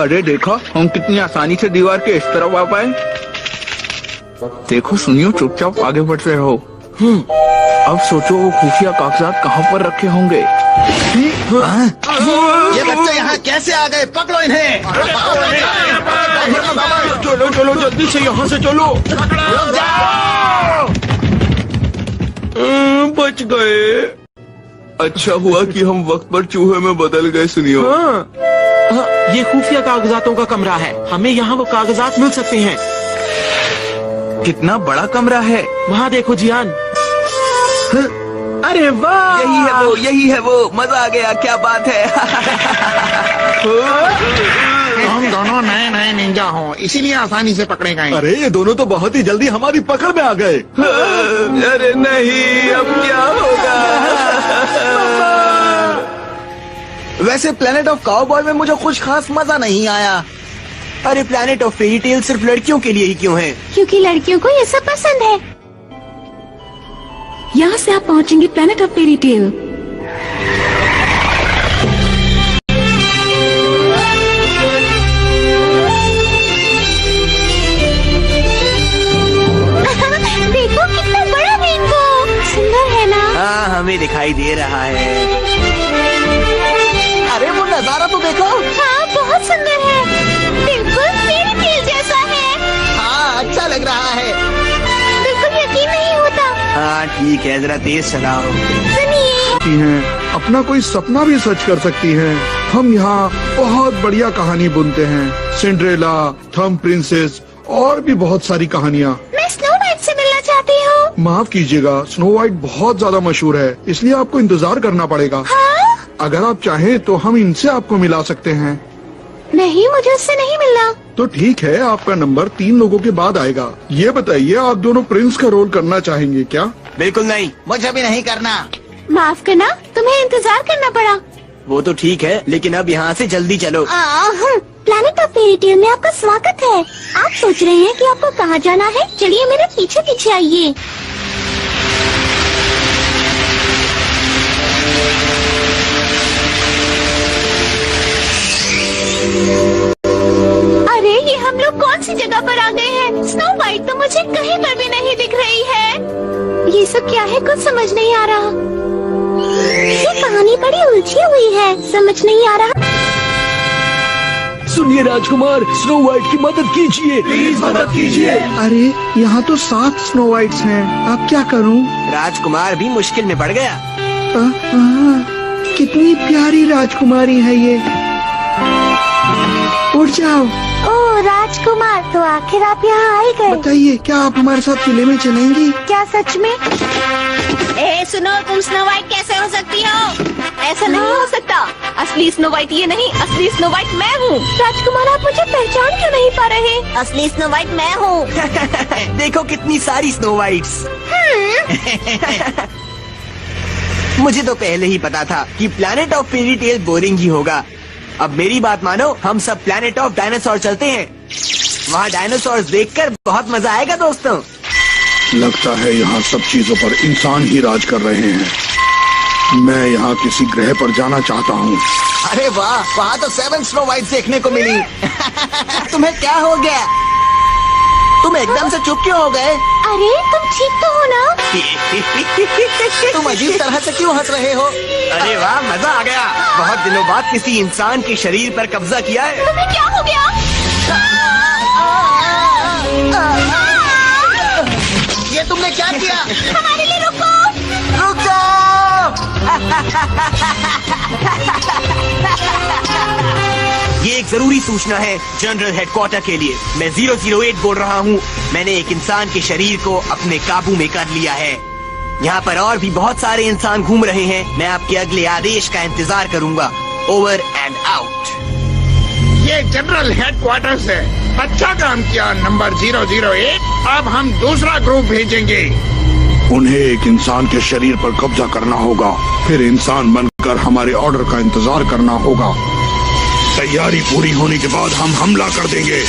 अरे देखो, हम कितनी आसानी से दीवार के इस तरफ आ पाए। देखो सुनियो, चुपचाप आगे बढ़ते रहो। अब सोचो वो खुफिया कागजात कहाँ पर रखे होंगे। ये बच्चे यहाँ कैसे आ गए? पकड़ो इन्हें। चलो चलो जल्दी से यहाँ से चलो। बच गए। अच्छा हुआ कि हम वक्त पर चूहे में बदल गए। सुनियो, ये खुफिया कागजातों का कमरा है। हमें यहाँ वो कागजात मिल सकते हैं। कितना बड़ा कमरा है। वहाँ देखो जियान। अरे वाह, यही है वो, यही है वो। मजा आ गया, क्या बात है। हम दोनों नए नए निंजा हो, इसीलिए आसानी से पकड़े गए। अरे ये दोनों तो बहुत ही जल्दी हमारी पकड़ में आ गए। अरे नहीं, अब क्या होगा? वैसे प्लेनेट ऑफ काउबॉय में मुझे कुछ खास मजा नहीं आया। अरे प्लैनेट ऑफ फेरी टेल सिर्फ लड़कियों के लिए ही क्यों है? क्योंकि लड़कियों को ये सब पसंद है। यहाँ से आप पहुँचेंगे प्लेनेट ऑफ फेरी टेल। देखो कितना बड़ा रेनबो, सुंदर है ना? हाँ, हमें दिखाई दे रहा है। अरे वो नजारा तो देखो। हाँ, बहुत सुंदर है, बिल्कुल फेरी टेल जैसा है। हाँ, अच्छा लग रहा है। बिल्कुल यकीन नहीं होता। हाँ ठीक है, जरा तेज चलाओ। सुनिए, हैं अपना कोई सपना भी सच कर सकती हैं। हम यहाँ बहुत बढ़िया कहानी बुनते हैं, सिंड्रेला, थंब प्रिंसेस और भी बहुत सारी कहानियाँ। मैं स्नो वाइट से मिलना चाहती हूँ। माफ कीजिएगा, स्नो वाइट बहुत ज्यादा मशहूर है, इसलिए आपको इंतजार करना पड़ेगा। हाँ? अगर आप चाहें तो हम इनसे आपको मिला सकते हैं। नहीं, मुझे उससे नहीं मिलना। तो ठीक है, आपका नंबर 3 लोगों के बाद आएगा। ये बताइए, आप दोनों प्रिंस का रोल करना चाहेंगे क्या? बिल्कुल नहीं। मुझे भी नहीं करना। माफ करना, तुम्हें इंतजार करना पड़ा। वो तो ठीक है, लेकिन अब यहाँ से जल्दी चलो। प्लैनेट ऑफ फेरी टेल में आपका स्वागत है। आप सोच रहे हैं कि आपको कहाँ जाना है? चलिए मेरे पीछे पीछे आइए। अरे ये हम लोग कौन सी जगह पर आ गए हैं? स्नो वाइट तो मुझे कहीं पर भी नहीं दिख रही है। ये सब क्या है, कुछ समझ नहीं आ रहा। ये कहानी बड़ी उलझी हुई है, समझ नहीं आ रहा। सुनिए राजकुमार, स्नो वाइट की मदद कीजिए, प्लीज मदद कीजिए। अरे यहाँ तो 7 स्नो वाइट्स हैं, अब क्या करूँ? राजकुमार भी मुश्किल में पड़ गया। कितनी प्यारी राजकुमारी है ये। उठ जाओ। ओह राजकुमार, तो आखिर आप यहाँ आ गए। बताइए, क्या आप हमारे साथ किले में चलेंगी? क्या सच में? ए सुनो, तुम स्नो वाइट कैसे हो सकती हो? ऐसा नहीं हो सकता। असली स्नो वाइट ये नहीं, असली स्नो वाइट मैं हूँ। राजकुमार, आप मुझे पहचान क्यों नहीं पा रहे? असली स्नो वाइट मैं हूँ। देखो कितनी सारी स्नो वाइट्स। मुझे तो पहले ही पता था कि planet of fairy tale boring ही होगा। अब मेरी बात मानो, हम सब प्लैनेट ऑफ डायनासोर चलते हैं। वहाँ डायनासोर देखकर बहुत मजा आएगा दोस्तों। लगता है यहाँ सब चीजों पर इंसान ही राज कर रहे हैं। मैं यहाँ किसी ग्रह पर जाना चाहता हूँ। अरे वाह, वहाँ तो 7 स्नो वाइट देखने को मिली। तुम्हें क्या हो गया? तुम एकदम से चुप क्यों हो गए? अरे तुम ठीक तो हो ना? तुम अजीब तरह से क्यों हंस रहे हो? अरे वाह, मजा आ गया। बहुत दिनों बाद किसी इंसान के शरीर पर कब्जा किया है। तुम्हें क्या हो गया? ये तुमने क्या किया? हमारे लिए रुको। रुक जाओ। ये एक जरूरी सूचना है जनरल हेडक्वार्टर के लिए। मैं 008 बोल रहा हूँ। मैंने एक इंसान के शरीर को अपने काबू में कर लिया है। यहाँ पर और भी बहुत सारे इंसान घूम रहे हैं। मैं आपके अगले आदेश का इंतजार करूँगा। Over and out. ये जनरल हेडक्वार्टर है। अच्छा काम किया नंबर 008। अब हम दूसरा ग्रुप भेजेंगे। उन्हें एक इंसान के शरीर पर कब्जा करना होगा, फिर इंसान बनकर हमारे ऑर्डर का इंतजार करना होगा। तैयारी पूरी होने के बाद हम हमला कर देंगे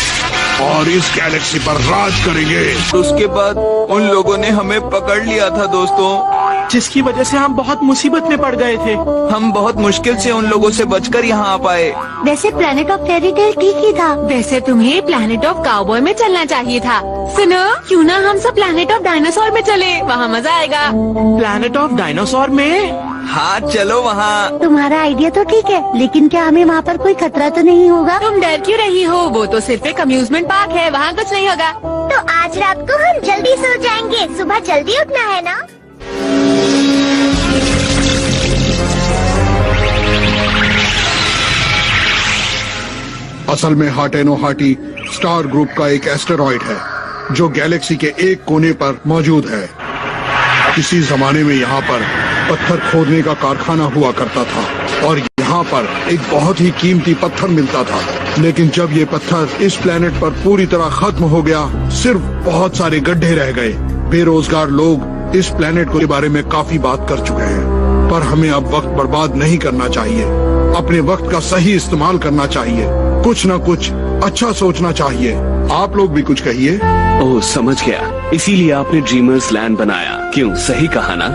और इस गैलेक्सी पर राज करेंगे। उसके बाद उन लोगों ने हमें पकड़ लिया था दोस्तों, जिसकी वजह से हम बहुत मुसीबत में पड़ गए थे। हम बहुत मुश्किल से उन लोगों से बचकर यहाँ आ पाए। वैसे प्लैनेट ऑफ फेरी टेल ठीक ही था। वैसे तुम्हें प्लैनेट ऑफ काउबॉय में चलना चाहिए था। सुनो, क्यों ना हम सब प्लैनेट ऑफ डायनासोर में चले, वहाँ मजा आएगा। प्लैनेट ऑफ डायनासोर में? हाँ चलो वहाँ। तुम्हारा आइडिया तो ठीक है, लेकिन क्या हमें वहाँ पर कोई खतरा तो नहीं होगा? तुम डर क्यों रही हो? वो तो सिर्फ एक अम्यूजमेंट पार्क है, वहाँ कुछ नहीं होगा। तो आज रात को हम जल्दी सो जाएंगे, सुबह जल्दी उठना है ना? असल में हाटेनो हाटी स्टार ग्रुप का एक एस्टेरॉइड है जो गैलेक्सी के एक कोने पर मौजूद है। किसी जमाने में यहाँ पर पत्थर खोदने का कारखाना हुआ करता था और यहाँ पर एक बहुत ही कीमती पत्थर मिलता था। लेकिन जब ये पत्थर इस प्लेनेट पर पूरी तरह खत्म हो गया, सिर्फ बहुत सारे गड्ढे रह गए। बेरोजगार लोग इस प्लेनेट के बारे में काफी बात कर चुके हैं, पर हमें अब वक्त बर्बाद नहीं करना चाहिए। अपने वक्त का सही इस्तेमाल करना चाहिए, कुछ न कुछ अच्छा सोचना चाहिए। आप लोग भी कुछ कहिए। ओह समझ गया, इसीलिए आपने ड्रीमर्स लैंड बनाया। क्यों, सही कहा ना?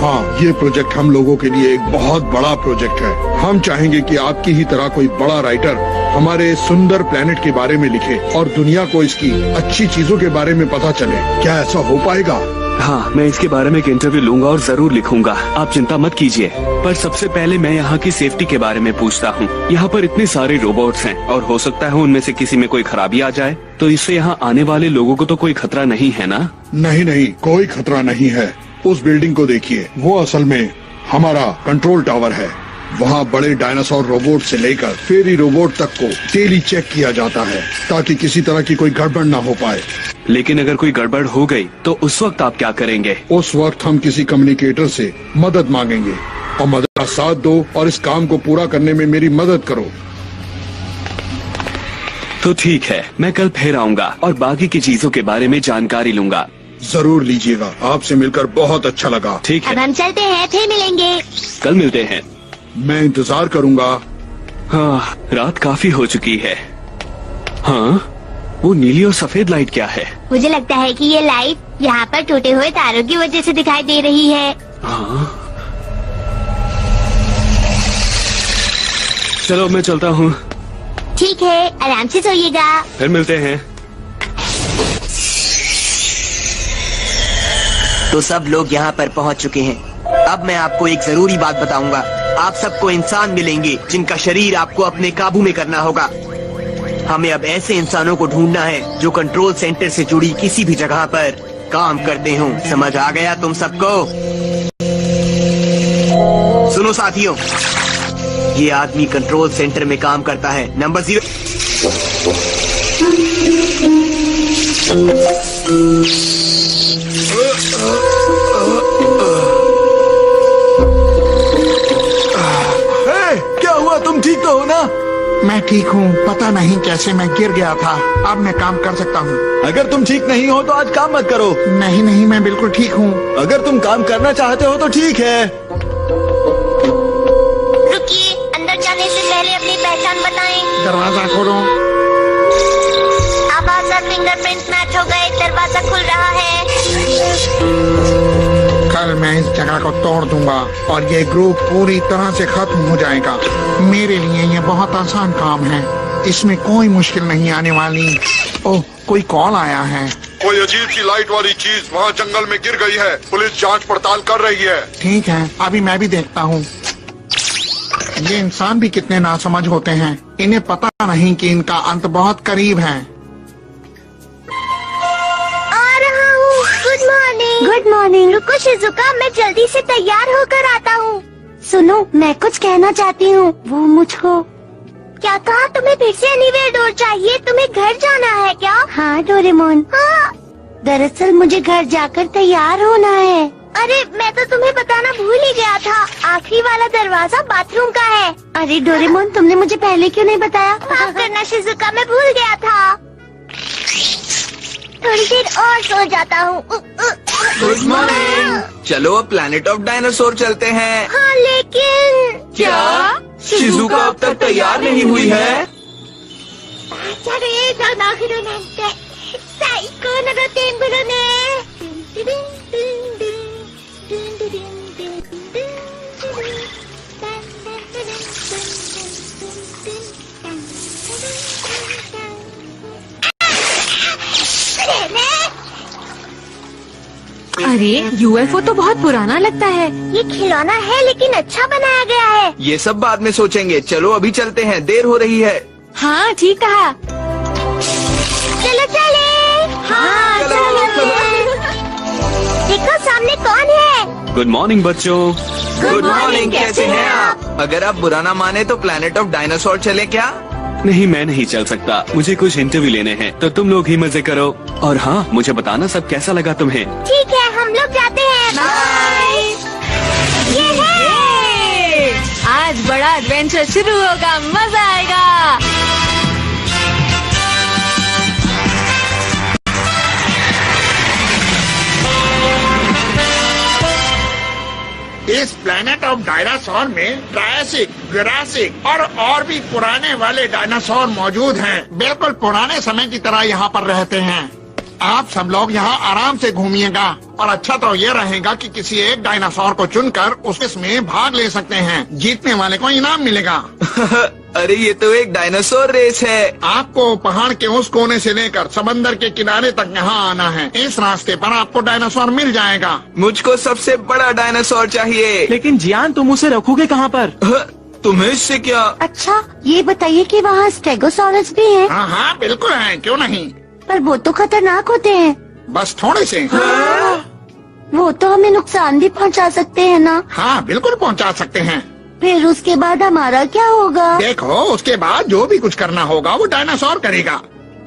हाँ, ये प्रोजेक्ट हम लोगों के लिए एक बहुत बड़ा प्रोजेक्ट है। हम चाहेंगे कि आपकी ही तरह कोई बड़ा राइटर हमारे सुंदर प्लेनेट के बारे में लिखे और दुनिया को इसकी अच्छी चीजों के बारे में पता चले। क्या ऐसा हो पाएगा? हाँ, मैं इसके बारे में एक इंटरव्यू लूंगा और जरूर लिखूंगा। आप चिंता मत कीजिए। पर सबसे पहले मैं यहाँ की सेफ्टी के बारे में पूछता हूँ। यहाँ पर इतने सारे रोबोट्स हैं और हो सकता है उनमें से किसी में कोई खराबी आ जाए, तो इससे यहाँ आने वाले लोगों को तो कोई खतरा नहीं है ना? नहीं नहीं, कोई खतरा नहीं है। उस बिल्डिंग को देखिए, वो असल में हमारा कंट्रोल टावर है। वहाँ बड़े डायनासोर रोबोट से लेकर फेरी रोबोट तक को डेली चेक किया जाता है ताकि किसी तरह की कोई गड़बड़ न हो पाए। लेकिन अगर कोई गड़बड़ हो गई तो उस वक्त आप क्या करेंगे? उस वक्त हम किसी कम्युनिकेटर से मदद मांगेंगे और मदद का साथ दो और इस काम को पूरा करने में मेरी मदद करो। तो ठीक है, मैं कल फिर आऊँगा और बाकी की चीजों के बारे में जानकारी लूंगा। जरूर लीजिएगा, आपसे मिलकर बहुत अच्छा लगा। ठीक अब है, हम चलते हैं, फिर मिलेंगे। कल मिलते हैं। मैं इंतजार करूंगा। हाँ, रात काफी हो चुकी है। हाँ, वो नीली और सफेद लाइट क्या है? मुझे लगता है कि ये लाइट यहाँ पर टूटे हुए तारों की वजह से दिखाई दे रही है। हाँ, चलो मैं चलता हूँ। ठीक है, आराम से सोइएगा। फिर मिलते हैं। तो सब लोग यहाँ पर पहुँच चुके हैं। अब मैं आपको एक जरूरी बात बताऊंगा। आप सबको इंसान मिलेंगे जिनका शरीर आपको अपने काबू में करना होगा। हमें अब ऐसे इंसानों को ढूंढना है जो कंट्रोल सेंटर से जुड़ी किसी भी जगह पर काम करते हों। समझ आ गया तुम सबको? सुनो साथियों, ये आदमी कंट्रोल सेंटर में काम करता है। नंबर 0। क्या हुआ? तुम ठीक तो हो ना? मैं ठीक हूँ, पता नहीं कैसे मैं गिर गया था। अब मैं काम कर सकता हूँ। अगर तुम ठीक नहीं हो तो आज काम मत करो। नहीं नहीं, मैं बिल्कुल ठीक हूँ। अगर तुम काम करना चाहते हो तो ठीक है। रुकिए, अंदर जाने से पहले अपनी पहचान बताएं। दरवाजा खोलो। आवाज और फिंगरप्रिंट मैच हो गए, दरवाजा खुल रहा है। कल मैं इस जगह को तोड़ दूंगा और ये ग्रुप पूरी तरह से खत्म हो जाएगा। मेरे लिए ये बहुत आसान काम है, इसमें कोई मुश्किल नहीं आने वाली। ओह, कोई कॉल आया है। कोई अजीब सी लाइट वाली चीज वहाँ जंगल में गिर गई है। पुलिस जांच पड़ताल कर रही है। ठीक है, अभी मैं भी देखता हूँ। ये इंसान भी कितने नासमझ होते हैं, इन्हें पता नहीं कि इनका अंत बहुत करीब है। आ रहा हूँ। Good morning. Good morning. रुको शिजुका, मैं जल्दी से तैयार होकर आता हूँ। सुनो, मैं कुछ कहना चाहती हूँ। वो मुझको क्या कहा? तुम्हें फिर से एनीवेयर डोर चाहिए? तुम्हें घर जाना है क्या? हाँ डोरेमोन। हाँ, दरअसल मुझे घर जाकर तैयार होना है। अरे मैं तो तुम्हें बताना भूल ही गया था। आखिरी वाला दरवाजा बाथरूम का है। अरे डोरेमोन, तुमने मुझे पहले क्यों नहीं बताया? माफ करना शिजुका, मैं भूल गया था। थोड़ी देर और सो जाता हूँ। Good morning. चलो अब प्लैनेट ऑफ डायनासोर चलते हैं। हाँ लेकिन क्या शिजुका अब तक तैयार नहीं हुई है? अरे यूएफओ तो बहुत पुराना लगता है। ये खिलौना है लेकिन अच्छा बनाया गया है। ये सब बाद में सोचेंगे। चलो अभी चलते हैं, देर हो रही है। हाँ ठीक कहा। चलो चले। हाँ चलो। देखो सामने कौन है? गुड मॉर्निंग बच्चों। गुड मॉर्निंग, कैसे हैं आप? अगर आप बुरा ना माने तो प्लैनेट ऑफ डायनासोर चले क्या? नहीं, मैं नहीं चल सकता, मुझे कुछ इंटरव्यू लेने हैं, तो तुम लोग ही मजे करो। और हाँ, मुझे बताना सब कैसा लगा तुम्हें। ठीक है, हम लोग जाते हैं। बाय। ये है। आज बड़ा एडवेंचर शुरू होगा, मजा आएगा। इस प्लेनेट ऑफ डायनासोर में ट्रायसिक, जुरासिक और भी पुराने वाले डायनासोर मौजूद हैं। बिल्कुल पुराने समय की तरह यहाँ पर रहते हैं। आप सब लोग यहाँ आराम से घूमिएगा और अच्छा तो ये रहेगा कि किसी एक डायनासोर को चुनकर उसमें भाग ले सकते हैं। जीतने वाले को इनाम मिलेगा। अरे ये तो एक डायनासोर रेस है। आपको पहाड़ के उस कोने से लेकर समंदर के किनारे तक यहाँ आना है। इस रास्ते पर आपको डायनासोर मिल जाएगा। मुझको सबसे बड़ा डायनासोर चाहिए। लेकिन जियान, तुम उसे रखोगे कहाँ पर? तुम्हें इससे क्या? अच्छा ये बताइए कि वहाँ स्टेगोसॉरस भी है? हाँ हाँ बिल्कुल है, क्यों नहीं। पर वो तो खतरनाक होते हैं। बस थोड़े से। वो तो हमें नुकसान भी पहुंचा सकते हैं ना? हाँ बिल्कुल पहुंचा सकते हैं। फिर उसके बाद हमारा क्या होगा? देखो उसके बाद जो भी कुछ करना होगा वो डायनासोर करेगा।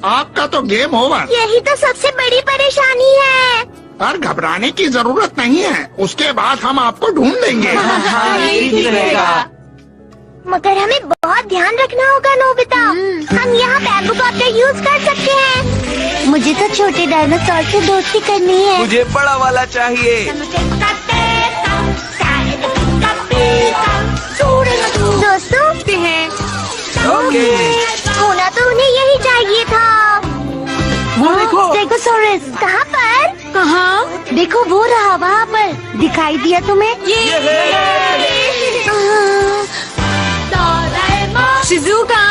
आपका तो गेम ओवर। यही तो सबसे बड़ी परेशानी है। पर घबराने की जरूरत नहीं है, उसके बाद हम आपको ढूंढ लेंगे। मगर हमें बहुत ध्यान रखना होगा नोबिता। हम यहाँ बैम्बू कॉप्टर यूज कर सकते हैं। मुझे तो छोटे डायनासोर से दोस्ती करनी है। मुझे बड़ा वाला चाहिए। दोस्तों हैं। ओके। होना तो उन्हें यही चाहिए था। वो देखो। स्टेगोसॉरस कहाँ पर? कहाँ? देखो वो रहा वहाँ पर। दिखाई दिया तुम्हें? शिजुका,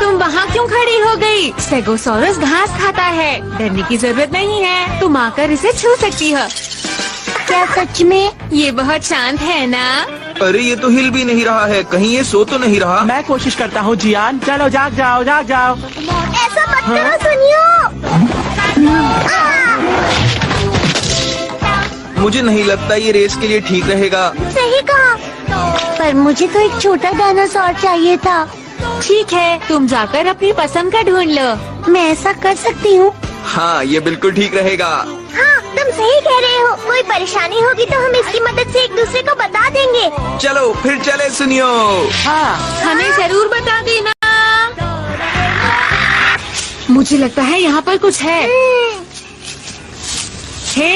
तुम वहाँ क्यों खड़ी हो गई? स्टेगोसॉरस घास खाता है, डरने की जरूरत नहीं है। तुम आकर इसे छू सकती हो। क्या सच में? ये बहुत शांत है ना? अरे ये तो हिल भी नहीं रहा है, कहीं ये सो तो नहीं रहा? मैं कोशिश करता हूँ जियान। चलो जाग जाओ, जाग जाओ। ऐसा मत करो सुनियो। मुझे नहीं लगता ये रेस के लिए ठीक रहेगा। सही कहा। पर मुझे तो एक छोटा डायनासोर चाहिए था। ठीक है, तुम जाकर अपनी पसंद का ढूंढ लो। मैं ऐसा कर सकती हूँ? हाँ ये बिल्कुल ठीक रहेगा। हाँ तुम सही कह रहे हो। कोई परेशानी होगी तो हम इसकी मदद से एक दूसरे को बता देंगे। चलो फिर चले सुनियो। हाँ हमें जरूर बता देना। मुझे लगता है यहाँ पर कुछ है। हे,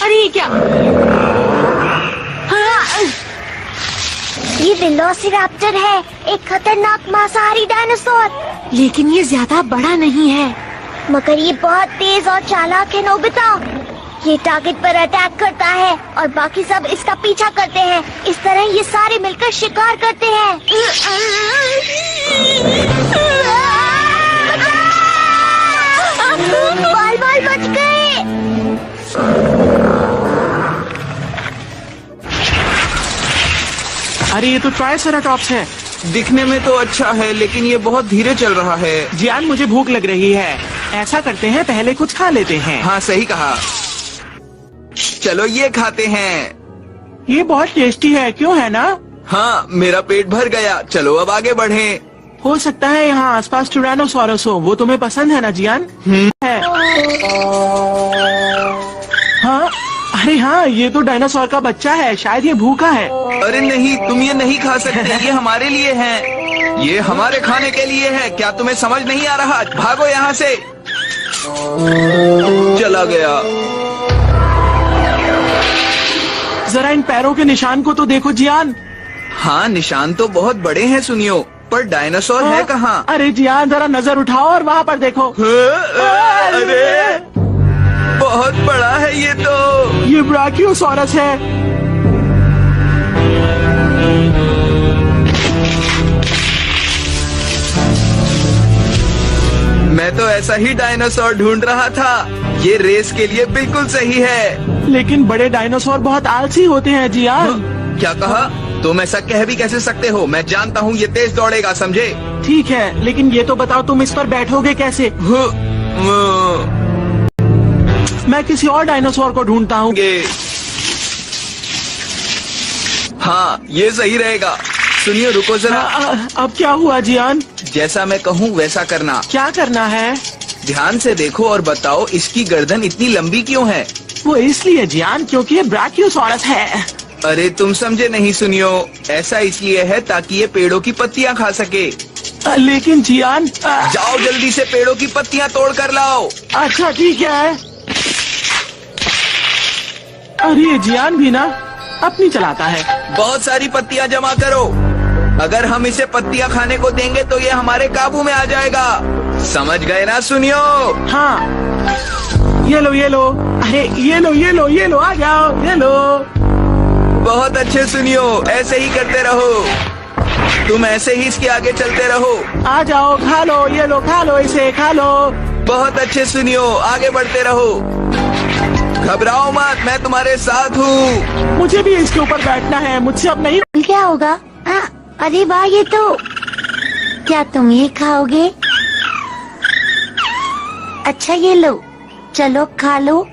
अरे ये क्या? ये वेलोसिराप्टर है, एक खतरनाक मांसाहारी डायनासोर। लेकिन ये ज्यादा बड़ा नहीं है। मगर ये बहुत तेज और चालाक है नोबिता। ये टारगेट पर अटैक करता है और बाकी सब इसका पीछा करते हैं। इस तरह ये सारे मिलकर शिकार करते हैं। बाल बाल बच गए। अरे ये तो ट्राइसेराटॉप्स है। दिखने में तो अच्छा है लेकिन ये बहुत धीरे चल रहा है। जियान, मुझे भूख लग रही है। ऐसा करते हैं, पहले कुछ खा लेते हैं। हाँ सही कहा। चलो ये खाते हैं। ये बहुत टेस्टी है, क्यों है ना? हाँ मेरा पेट भर गया। चलो अब आगे बढ़ें। हो सकता है यहाँ आसपास टायरानोसॉरस हो। वो तुम्हें पसंद है ना जियान? है। हाँ, अरे हाँ, ये तो डायनासोर का बच्चा है। शायद ये भूखा है। अरे नहीं, तुम ये नहीं खा सकते। ये हमारे लिए है। ये हमारे खाने के लिए है। क्या तुम्हें समझ नहीं आ रहा? भागो यहाँ से। चला गया। जरा इन पैरों के निशान को तो देखो जियान। हाँ निशान तो बहुत बड़े हैं सुनियो, पर डायनासोर है कहाँ? अरे जियान, जरा नजर उठाओ और वहाँ पर देखो। अरे बहुत बड़ा है ये तो। ये ब्राकियोसॉरस है। मैं तो ऐसा ही डायनासोर ढूंढ रहा था। ये रेस के लिए बिल्कुल सही है। लेकिन बड़े डायनासोर बहुत आलसी होते हैं जियान। क्या कहा? तुम ऐसा कह भी कैसे सकते हो? मैं जानता हूँ ये तेज दौड़ेगा, समझे? ठीक है, लेकिन ये तो बताओ तुम इस पर बैठोगे कैसे? मैं किसी और डायनासोर को ढूंढता हूँ। हाँ ये सही रहेगा। सुनिए रुको जरा। अब क्या हुआ जियान? जैसा मैं कहूँ वैसा करना। क्या करना है? ध्यान से देखो और बताओ इसकी गर्दन इतनी लंबी क्यों है? वो इसलिए जियान क्योंकि ये ब्राकियोसॉरस है। अरे तुम समझे नहीं सुनियो। ऐसा इसलिए है ताकि ये पेड़ों की पत्तियाँ खा सके। लेकिन जियान। जाओ जल्दी से पेड़ों की पत्तियाँ तोड़ कर लाओ। अच्छा ठीक है। अरे जियान भी ना। अपनी चलाता है। बहुत सारी पत्तियां जमा करो। अगर हम इसे पत्तियां खाने को देंगे तो ये हमारे काबू में आ जाएगा। समझ गए ना सुनियो? हाँ, ये लो ये लो, अरे ये लो ये लो ये लो, आ जाओ, ये लो। बहुत अच्छे सुनियो, ऐसे ही करते रहो। तुम ऐसे ही इसके आगे चलते रहो। आ जाओ, खा लो, ये लो, खा लो, इसे खा लो। बहुत अच्छे सुनियो, आगे बढ़ते रहो। घबराओ मत, मैं तुम्हारे साथ हूँ। मुझे भी इसके ऊपर बैठना है, मुझसे अब नहीं। क्या होगा? अरे वाह, ये तो, क्या तुम ये खाओगे? अच्छा ये लो, चलो खा लो।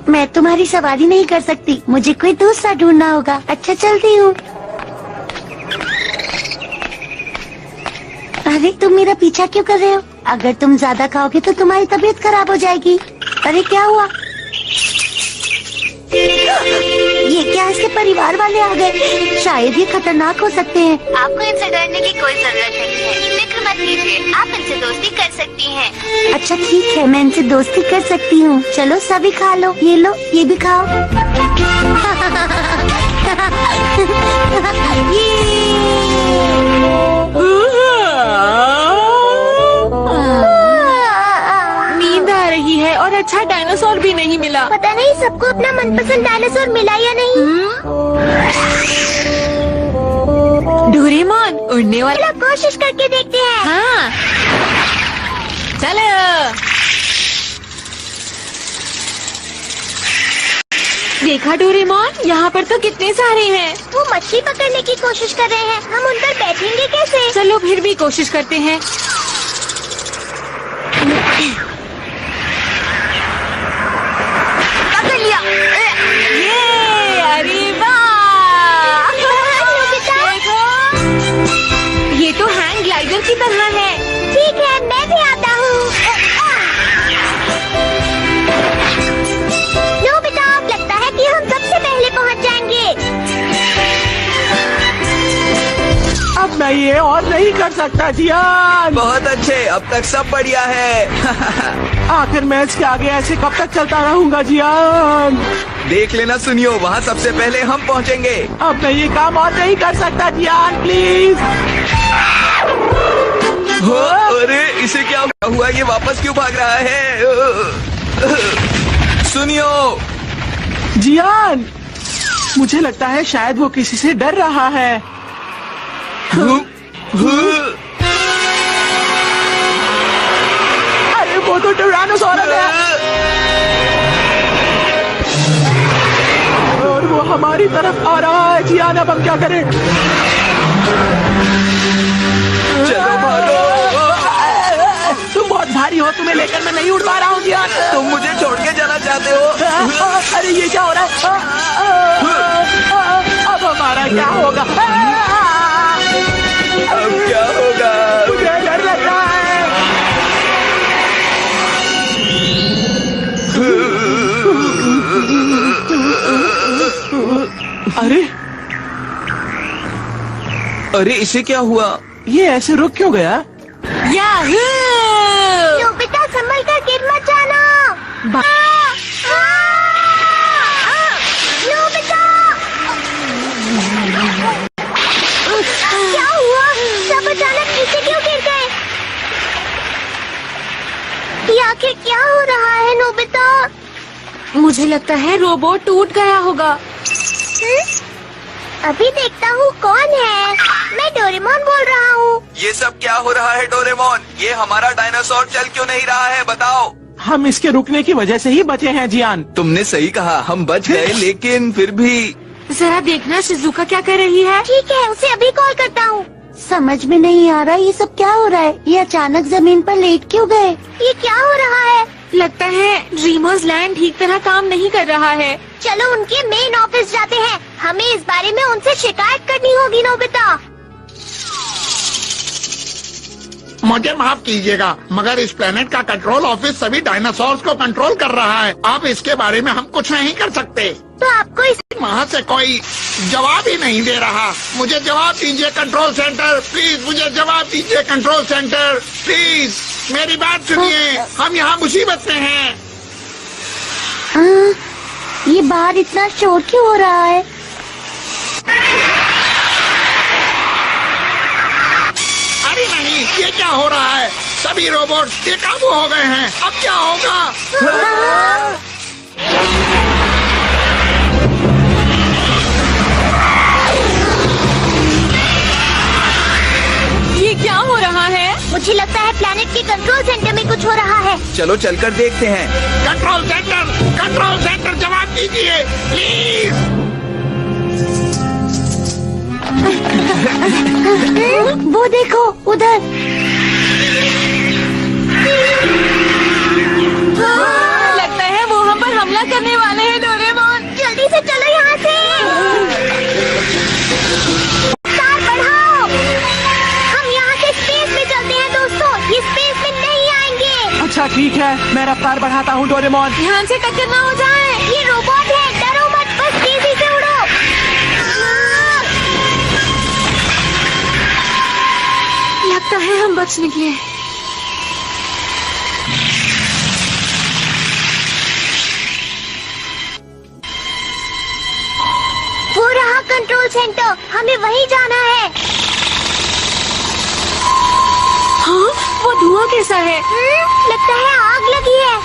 मैं तुम्हारी सवारी नहीं कर सकती, मुझे कोई दूसरा ढूंढना होगा। अच्छा चलती हूँ। अरे तुम मेरा पीछा क्यों कर रहे हो? अगर तुम ज्यादा खाओगे तो तुम्हारी तबीयत खराब हो जाएगी। अरे क्या हुआ? ये क्या, इसके परिवार वाले आ गए? शायद ये खतरनाक हो सकते हैं। आपको इनसे डरने की कोई जरूरत नहीं है, फिक्र मत कीजिए, आप इनसे दोस्ती कर सकती हैं। अच्छा ठीक है, मैं इनसे दोस्ती कर सकती हूँ। चलो सभी खा लो, ये लो, ये भी खाओ। नींद आ रही है और अच्छा डायनासोर भी नहीं मिला। पता नहीं सबको अपना मनपसंद डायनासोर मिला या नहीं। डोरेमोन, उड़ने वाला। चलो कोशिश करके देखते हैं। हाँ, चलो। देखा डोरेमोन, यहाँ पर तो कितने सारे हैं। वो मछली पकड़ने की कोशिश कर रहे हैं, हम उन पर बैठेंगे कैसे? चलो फिर भी कोशिश करते हैं। पकड़ लिया। ये, अरे वाह! देखो, ये तो हैंग ग्लाइडर की तरह है। ठीक है, मैं भी आता हूँ। लो बेटा, लगता है कि हम सबसे पहले पहुँच जाएंगे। अब मैं ये और नहीं कर सकता जियान। बहुत अच्छे, अब तक सब बढ़िया है। आखिर मैं इसके आगे ऐसे कब तक चलता रहूंगा जियान? देख लेना सुनियो, वहाँ सबसे पहले हम पहुँचेंगे। अब मैं ये काम और नहीं कर सकता जियान, प्लीज। हो, अरे इसे क्या हुआ? ये वापस क्यों भाग रहा है? सुनियो जियान, मुझे लगता है शायद वो किसी से डर रहा है। अरे वो तो टायरानोसॉरस है और वो हमारी तरफ आ रहा है। जियान, अब हम क्या करें? चलो भागो। तुम बहुत भारी हो, तुम्हें लेकर मैं नहीं उड़ पा रहा हूँ जियान। तुम मुझे छोड़ के जाना चाहते हो? अरे ये क्या हो रहा है? अब हमारा क्या होगा? अब क्या होगा? मुझे डर लग रहा है। अरे अरे इसे क्या हुआ? ये ऐसे रुक क्यों गया? याहू! नोबिता, संभल कर गिर मत जाना। नोबिता! क्या हुआ? सब अचानक नीचे क्यों गिर गए? ये आखिर क्या हो रहा है नोबिता? मुझे लगता है रोबोट टूट गया होगा। अभी देखता हूँ कौन है। मैं डोरेमोन बोल रहा हूँ। ये सब क्या हो रहा है डोरेमोन? ये हमारा डायनासोर चल क्यों नहीं रहा है, बताओ। हम इसके रुकने की वजह से ही बचे हैं जियान। तुमने सही कहा, हम बच गए, लेकिन फिर भी। जरा देखना शिजुका क्या कर रही है। ठीक है, उसे अभी कॉल करता हूँ। समझ में नहीं आ रहा ये सब क्या हो रहा है। ये अचानक जमीन पर लेट क्यों गए? ये क्या हो रहा है? लगता है ड्रीमर्स लैंड ठीक तरह काम नहीं कर रहा है। चलो उनके मेन ऑफिस जाते हैं। हमें इस बारे में उनसे शिकायत करनी होगी नोबिता। मुझे माफ कीजिएगा, मगर इस प्लेनेट का कंट्रोल ऑफिस सभी डायनासोर्स को कंट्रोल कर रहा है। आप इसके बारे में हम कुछ नहीं कर सकते। तो आपको इस वहाँ से कोई जवाब ही नहीं दे रहा। मुझे जवाब दीजिए कंट्रोल सेंटर, प्लीज मुझे जवाब दीजिए कंट्रोल सेंटर, प्लीज मेरी बात सुनिए। हम यहाँ मुसीबत में हैं। ये बाहर इतना शोर क्यों हो रहा है? अरे नहीं, ये क्या हो रहा है? सभी रोबोट बेकाबू हो गए हैं। अब क्या होगा? ये क्या हो रहा है? मुझे लगता है प्लैनेट के कंट्रोल सेंटर में कुछ हो रहा है। चलो चलकर देखते हैं। कंट्रोल सेंटर जवाब दीजिए प्लीज। वो देखो उधर। लगता है वो हम पर हमला करने वाले हैं डोरेमोन। जल्दी से चलो यहाँ से। तार बढ़ाओ। हम यहाँ से स्पेस में चलते हैं दोस्तों। ये स्पेस में नहीं आएंगे। अच्छा ठीक है, मैं रफ्तार बढ़ाता हूँ डोरेमोन। ध्यान से टक्कर ना हो जाए। ये रोबोट है, डरो मत, बस तेजी से उड़ो। लगता है हम बच निकले। वो रहा कंट्रोल सेंटर, हमें वहीं जाना है। हाँ, वो धुआं कैसा है? लगता है आग लगी है।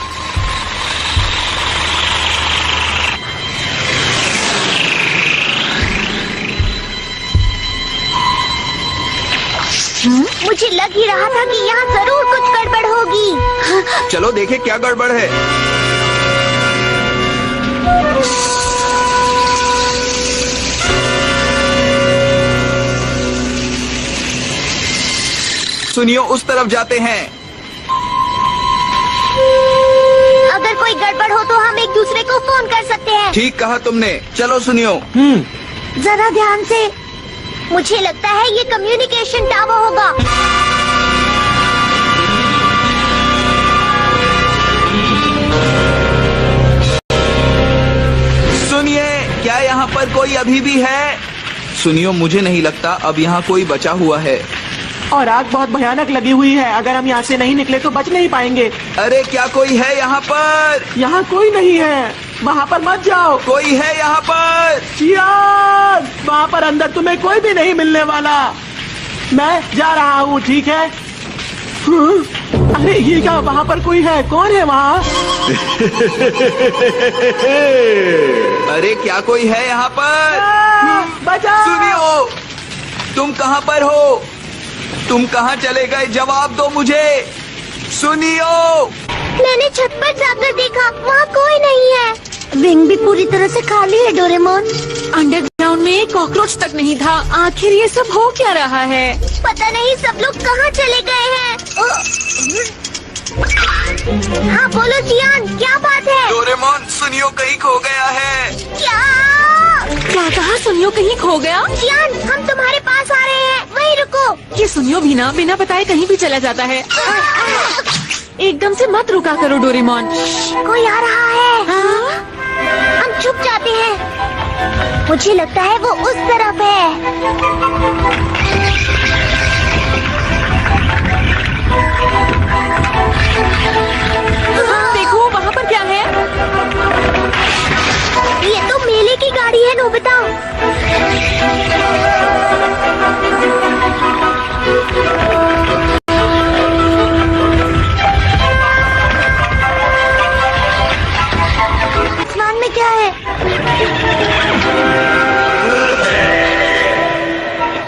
मुझे लग ही रहा था कि यहाँ जरूर कुछ गड़बड़ होगी। चलो देखे क्या गड़बड़ है। सुनियो, उस तरफ जाते हैं। अगर कोई गड़बड़ हो तो हम एक दूसरे को फोन कर सकते हैं। ठीक कहा तुमने। चलो सुनियो। जरा ध्यान से। मुझे लगता है ये कम्युनिकेशन टावर होगा। सुनिए, क्या यहाँ पर कोई अभी भी है? सुनियो, मुझे नहीं लगता अब यहाँ कोई बचा हुआ है। और आग बहुत भयानक लगी हुई है। अगर हम यहाँ से नहीं निकले तो बच नहीं पाएंगे। अरे क्या कोई है यहाँ पर? यहाँ कोई नहीं है। वहाँ पर मत जाओ। कोई है यहाँ पर? चियान, वहाँ पर अंदर तुम्हें कोई भी नहीं मिलने वाला। मैं जा रहा हूँ, ठीक है? अरे ये क्या, वहाँ पर कोई है? कौन है वहाँ? अरे क्या कोई है यहाँ पर? बचाओ! सुनियो, तुम कहाँ पर हो? तुम कहाँ चले गए? जवाब दो मुझे। सुनियो। मैंने छत पर जाकर देखा, वहाँ कोई नहीं है। विंग भी पूरी तरह से खाली है डोरेमोन। अंडरग्राउंड में एक कॉकरोच तक नहीं था। आखिर ये सब हो क्या रहा है? पता नहीं सब लोग कहाँ चले गए हैं। हाँ बोलो जियान, क्या बात है? डोरेमोन, सुनियो कहीं खो गया है। क्या कहा? सुनियो कहीं खो गया? जियान, हम तुम्हारे पास आ रहे हैं, वहीं रुको। ये सुनियो भी ना बिना बताए कहीं भी चला जाता है। एकदम से मत रुका करो डोरेमोन। कोई आ रहा है। हाँ? हम छुप जाते हैं। मुझे लगता है वो उस तरफ है। देखो वहाँ पर क्या है? ये तो मेले की गाड़ी है नोबिता। आसमान में क्या है?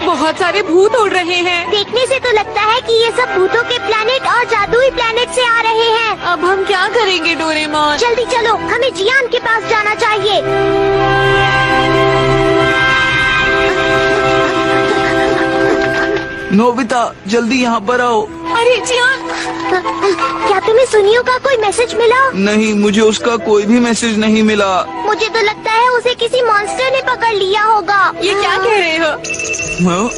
बहुत सारे भूत उड़ रहे हैं। देखने से तो लगता है कि ये सब भूतों के प्लेनेट और जादुई प्लेनेट से आ रहे हैं। अब हम क्या करेंगे डोरेमोन? जल्दी चलो, हमें जियान के पास जाना चाहिए। नोबिता, जल्दी यहाँ पर आओ। अरे जियान, क्या तुम्हें सुनियो का कोई मैसेज मिला? नहीं, मुझे उसका कोई भी मैसेज नहीं मिला। मुझे तो लगता है उसे किसी मॉन्स्टर ने पकड़ लिया होगा। ये क्या कह रहे हो? हाँ?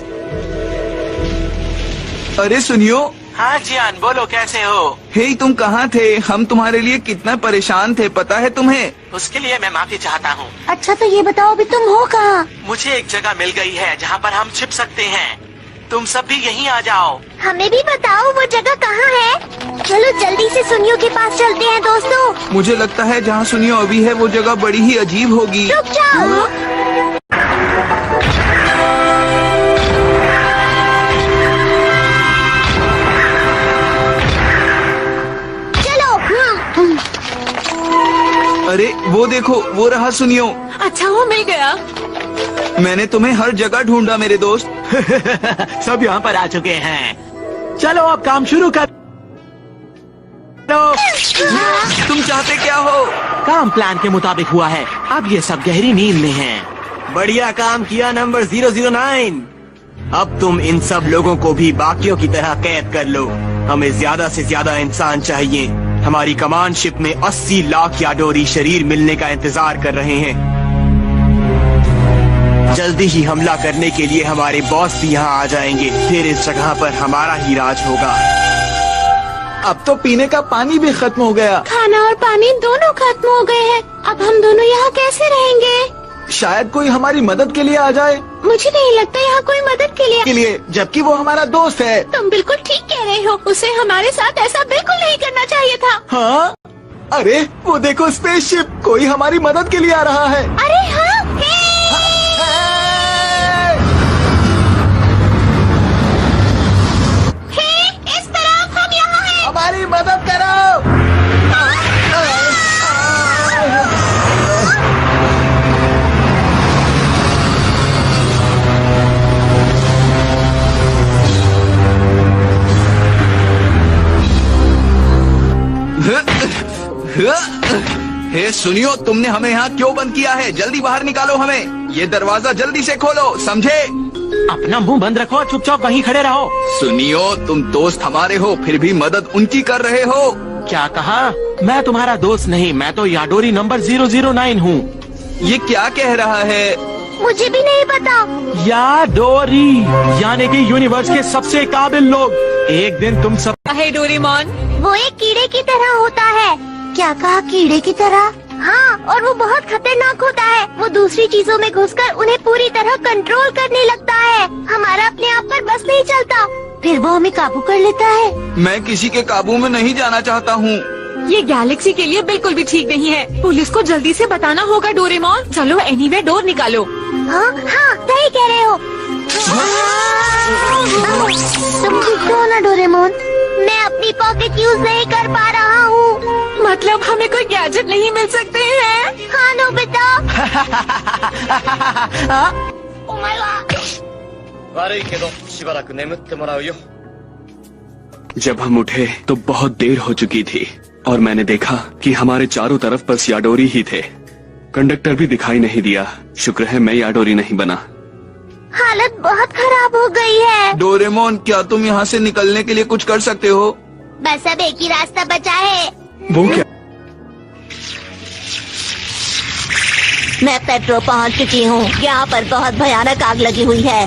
अरे सुनियो। हाँ जियान, बोलो कैसे हो? हे, तुम कहाँ थे? हम तुम्हारे लिए कितना परेशान थे, पता है तुम्हें? उसके लिए मैं माफी चाहता हूँ। अच्छा तो ये बताओ अभी तुम हो कहाँ? मुझे एक जगह मिल गई है जहाँ पर हम छिप सकते हैं। तुम सब भी यहीं आ जाओ। हमें भी बताओ वो जगह कहाँ है। चलो चलो जल्दी से सुनियो के पास चलते हैं दोस्तों। मुझे लगता है जहाँ सुनियो अभी है वो जगह बड़ी ही अजीब होगी। रुक जाओ। अरे वो देखो, वो रहा सुनियो। अच्छा वो मिल गया। मैंने तुम्हें हर जगह ढूंढा मेरे दोस्त। सब यहाँ पर आ चुके हैं। चलो अब काम शुरू कर। तुम चाहते क्या हो? काम प्लान के मुताबिक हुआ है। अब ये सब गहरी नींद में हैं। बढ़िया काम किया नंबर 009। अब तुम इन सब लोगों को भी बाकियों की तरह कैद कर लो। हमें ज्यादा से ज्यादा इंसान चाहिए। हमारी कमांड शिप में 80 लाख याडोरी शरीर मिलने का इंतजार कर रहे हैं। जल्दी ही हमला करने के लिए हमारे बॉस भी यहाँ आ जाएंगे। फिर इस जगह पर हमारा ही राज होगा। अब तो पीने का पानी भी खत्म हो गया। खाना और पानी दोनों खत्म हो गए हैं। अब हम दोनों यहाँ कैसे रहेंगे? शायद कोई हमारी मदद के लिए आ जाए। मुझे नहीं लगता यहाँ कोई मदद के लिए जबकि वो हमारा दोस्त है। तुम बिल्कुल ठीक कह रहे हो। उसे हमारे साथ ऐसा बिल्कुल नहीं करना चाहिए था। हाँ? अरे वो देखो स्पेसशिप, कोई हमारी मदद के लिए आ रहा है। अरे हाँ, इस तरफ हम यहाँ हैं। हमारी मदद करो। हे सुनियो, तुमने हमें यहाँ क्यों बंद किया है? जल्दी बाहर निकालो हमें। ये दरवाजा जल्दी से खोलो, समझे? अपना मुंह बंद रखो, चुपचाप वहीं खड़े रहो। सुनियो, तुम दोस्त हमारे हो, फिर भी मदद उनकी कर रहे हो। क्या कहा? मैं तुम्हारा दोस्त नहीं, मैं तो याडोरी नंबर 009 हूँ। ये क्या कह रहा है? मुझे भी नहीं पता। याडोरी यानी कि यूनिवर्स के सबसे काबिल लोग। एक दिन तुम सब है डोरेमोन। वो एक कीड़े की तरह होता है। क्या कहा? कीड़े की तरह? हाँ, और वो बहुत खतरनाक होता है। वो दूसरी चीजों में घुसकर उन्हें पूरी तरह कंट्रोल करने लगता है। हमारा अपने आप पर बस नहीं चलता। फिर वो हमें काबू कर लेता है। मैं किसी के काबू में नहीं जाना चाहता हूँ। ये गैलेक्सी के लिए बिल्कुल भी ठीक नहीं है। पुलिस को जल्दी से बताना होगा डोरेमोन। चलो एनीवे डोर निकालो। हाँ हाँ, सही कह रहे हो। तुम ठीक तो हो ना डोरेमोन? मैं अपनी पॉकेट यूज नहीं कर पा रहा हूँ। मतलब हमें कोई गैजेट नहीं मिल सकते हैं? हाँ नोबिता। जब हम उठे तो बहुत देर हो चुकी थी और मैंने देखा कि हमारे चारों तरफ बस याडोरी ही थे। कंडक्टर भी दिखाई नहीं दिया। शुक्र है मैं याडोरी नहीं बना। हालत बहुत खराब हो गई है। डोरेमोन, क्या तुम यहाँ से निकलने के लिए कुछ कर सकते हो? बस अब एक ही रास्ता बचा है। वो क्या? मैं पेट्रो पहुंच चुकी हूँ। यहाँ पर बहुत भयानक आग लगी हुई है।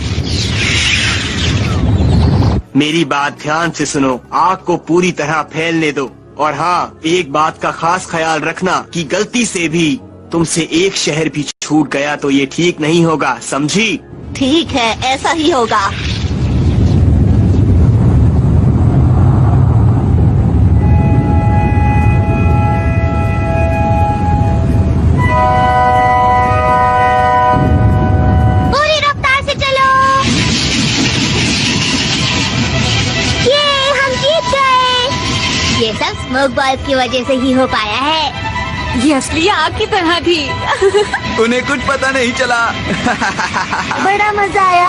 मेरी बात ध्यान से सुनो। आग को पूरी तरह फैलने दो। और हाँ, एक बात का खास ख्याल रखना कि गलती से भी तुमसे एक शहर भी छूट गया तो ये ठीक नहीं होगा, समझी? ठीक है, ऐसा ही होगा। पूरी रफ्तार से चलो। ये हम जीत गए। ये सब स्मोक बॉल्स की वजह से ही हो पाया है। ये असली आग की तरह थी। उन्हें कुछ पता नहीं चला। बड़ा मजा आया।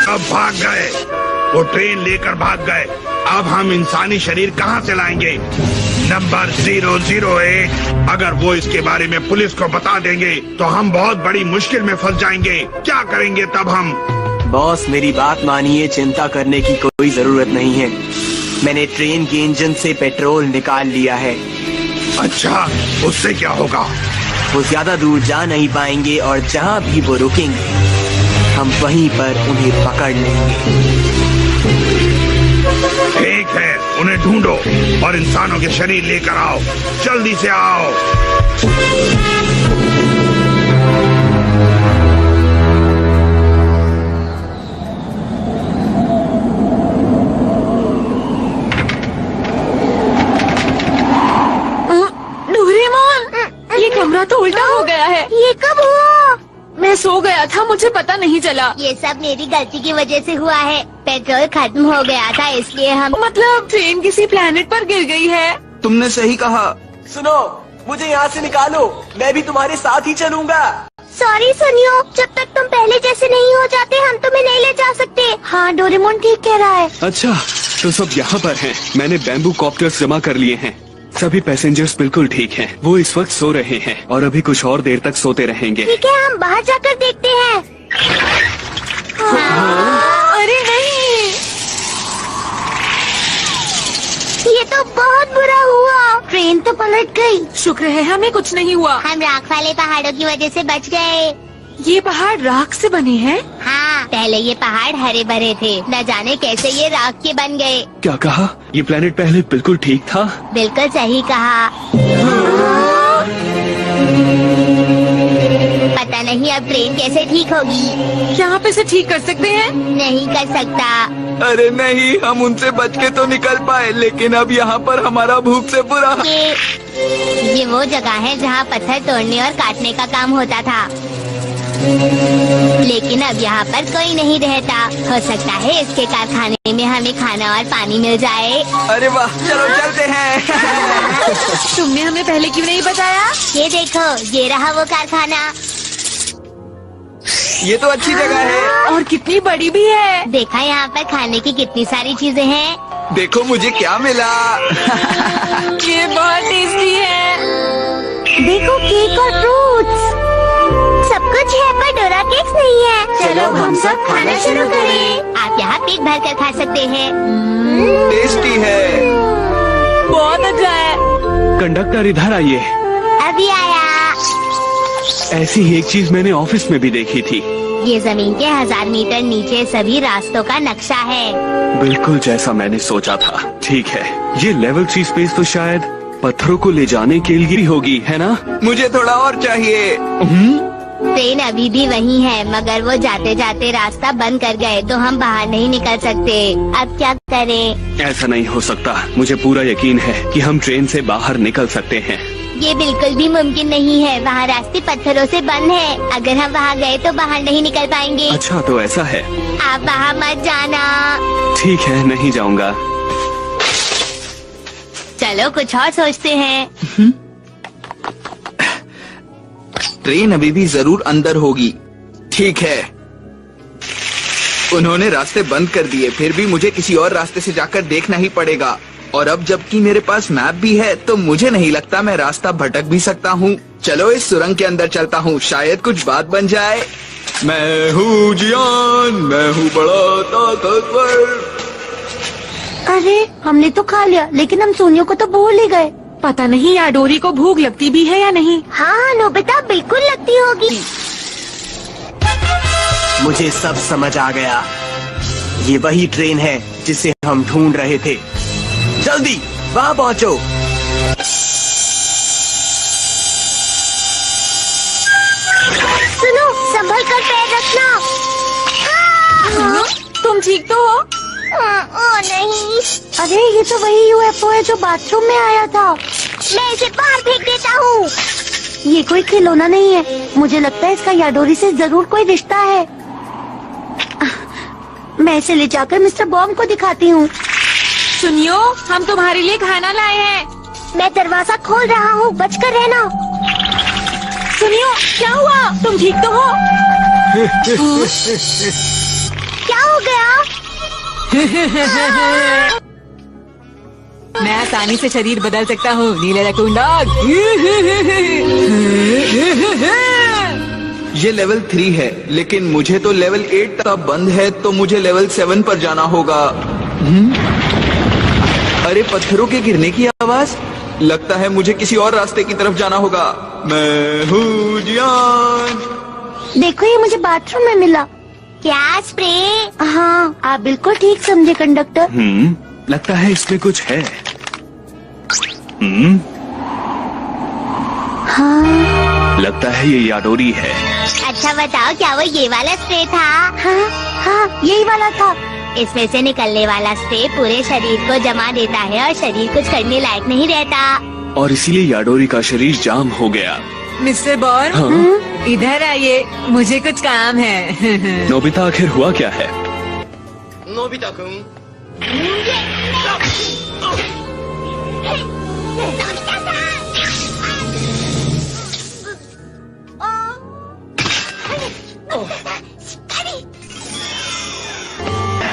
अब भाग गए। वो ट्रेन लेकर भाग गए। अब हम इंसानी शरीर कहाँ से लाएंगे? नंबर 008। अगर वो इसके बारे में पुलिस को बता देंगे तो हम बहुत बड़ी मुश्किल में फंस जाएंगे। क्या करेंगे तब हम? बॉस, मेरी बात मानिए, चिंता करने की कोई जरूरत नहीं है। मैंने ट्रेन के इंजन से पेट्रोल निकाल लिया है। अच्छा, उससे क्या होगा? वो ज्यादा दूर जा नहीं पाएंगे और जहाँ भी वो रुकेंगे हम वहीं पर उन्हें पकड़ लेंगे। ठीक है, उन्हें ढूंढो और इंसानों के शरीर लेकर आओ। जल्दी से आओ। गया है। ये कब हुआ? मैं सो गया था, मुझे पता नहीं चला। ये सब मेरी गलती की वजह से हुआ है। पेट्रोल खत्म हो गया था इसलिए हम मतलब ट्रेन किसी प्लेनेट पर गिर गई है। तुमने सही कहा। सुनो, मुझे यहाँ से निकालो, मैं भी तुम्हारे साथ ही चलूंगा। सॉरी सुनियो, जब तक तुम पहले जैसे नहीं हो जाते हम तुम्हें नहीं ले जा सकते। हाँ डोरेमोन ठीक कह रहा है। अच्छा, तो सब यहाँ पर हैं। मैंने बैम्बू कॉप्टर्स जमा कर लिए हैं। सभी पैसेंजर्स बिल्कुल ठीक हैं। वो इस वक्त सो रहे हैं और अभी कुछ और देर तक सोते रहेंगे। ठीक है, हम बाहर जाकर देखते हैं। अरे नहीं, ये तो बहुत बुरा हुआ। ट्रेन तो पलट गई। शुक्र है हमें कुछ नहीं हुआ। हम राख वाले पहाड़ों की वजह से बच गए। ये पहाड़ राख से बने हैं? हाँ, पहले ये पहाड़ हरे भरे थे, न जाने कैसे ये राख के बन गए। क्या कहा? ये प्लेनेट पहले बिल्कुल ठीक था? बिल्कुल सही कहा। पता नहीं अब ट्रेन कैसे ठीक होगी। क्या आप इसे ठीक कर सकते हैं? नहीं कर सकता। अरे नहीं, हम उनसे बच के तो निकल पाए, लेकिन अब यहाँ पर हमारा भूख से बुरा। ये वो जगह है जहाँ पत्थर तोड़ने और काटने का काम होता था, लेकिन अब यहाँ पर कोई नहीं रहता। हो सकता है इसके कारखाने में हमें खाना और पानी मिल जाए। अरे वाह, चलो चलते हैं। तुमने हमें पहले क्यों नहीं बताया? ये देखो, ये रहा वो कारखाना। ये तो अच्छी जगह है और कितनी बड़ी भी है। देखा यहाँ पर खाने की कितनी सारी चीजें हैं। देखो मुझे क्या मिला। ये बहुत टेस्टी है। देखो केक और फ्रूट्स, सब कुछ है पर डोरा केक्स नहीं है। चलो हम सब खाना शुरू करें। आप यहाँ पेट भर कर खा सकते हैं। टेस्टी है। बहुत अच्छा है। कंडक्टर इधर आइए। अभी आया। ऐसी ही एक चीज मैंने ऑफिस में भी देखी थी। ये जमीन के 1000 मीटर नीचे सभी रास्तों का नक्शा है। बिल्कुल जैसा मैंने सोचा था। ठीक है, ये लेवल 3 स्पेस तो शायद पत्थरों को ले जाने के लिए होगी, है ना? मुझे थोड़ा और चाहिए। ट्रेन अभी भी वही है, मगर वो जाते जाते रास्ता बंद कर गए तो हम बाहर नहीं निकल सकते। अब क्या करें? ऐसा नहीं हो सकता। मुझे पूरा यकीन है कि हम ट्रेन से बाहर निकल सकते हैं। ये बिल्कुल भी मुमकिन नहीं है। वहाँ रास्ते पत्थरों से बंद है। अगर हम वहाँ गए तो बाहर नहीं निकल पाएंगे। अच्छा, तो ऐसा है। आप वहाँ मत जाना। ठीक है, नहीं जाऊंगा। चलो कुछ और सोचते हैं। ट्रेन अभी भी जरूर अंदर होगी। ठीक है, उन्होंने रास्ते बंद कर दिए, फिर भी मुझे किसी और रास्ते से जाकर देखना ही पड़ेगा। और अब जबकि मेरे पास मैप भी है तो मुझे नहीं लगता मैं रास्ता भटक भी सकता हूँ। चलो इस सुरंग के अंदर चलता हूँ, शायद कुछ बात बन जाए। मैं हूँ जियान, मैं हूँ बड़ा ताकतवर। अरे हमने तो खा लिया, लेकिन हम सोनियो को तो भूल ही गए। पता नहीं याडोरी को भूख लगती भी है या नहीं। हाँ नोबिता, बिल्कुल लगती होगी। मुझे सब समझ आ गया। ये वही ट्रेन है जिसे हम ढूंढ रहे थे। जल्दी वहाँ पहुँचो। सुनो, संभल कर पैर रखना। हाँ, तुम ठीक तो हो? ओ नहीं। अरे ये तो वही यूएफओ है जो बाथरूम में आया था। मैं इसे बाहर फेंक देता हूँ। ये कोई खिलौना नहीं है। मुझे लगता है इसका याडोरी से जरूर कोई रिश्ता है। मैं इसे ले जाकर मिस्टर बॉम्ब को दिखाती हूँ। सुनियो, हम तुम्हारे लिए खाना लाए हैं। मैं दरवाजा खोल रहा हूँ, बचकर रहना। सुनियो, क्या हुआ? तुम ठीक तो हो? क्या हो गया? मैं आसानी से शरीर बदल सकता हूँ। नीले रखूंगा। ये लेवल 3 है, लेकिन मुझे तो लेवल 8 तक बंद है, तो मुझे लेवल 7 पर जाना होगा। अरे पत्थरों के गिरने की आवाज। लगता है मुझे किसी और रास्ते की तरफ जाना होगा। मैं हूँ जियान। देखो, ये मुझे बाथरूम में मिला। क्या स्प्रे? हाँ, आप बिल्कुल ठीक समझे कंडक्टर। लगता है इसमें कुछ है। हाँ, लगता है ये याडोरी है। अच्छा बताओ, क्या वो ये वाला स्प्रे था? हाँ, हाँ, यही वाला था। इसमें से निकलने वाला स्प्रे पूरे शरीर को जमा देता है और शरीर कुछ करने लायक नहीं रहता। और इसीलिए याडोरी का शरीर जाम हो गया। मिस्टर बॉर्न, हाँ? इधर आइए, मुझे कुछ काम है। नोबिता, आखिर हुआ क्या है? नोबिता-कुन।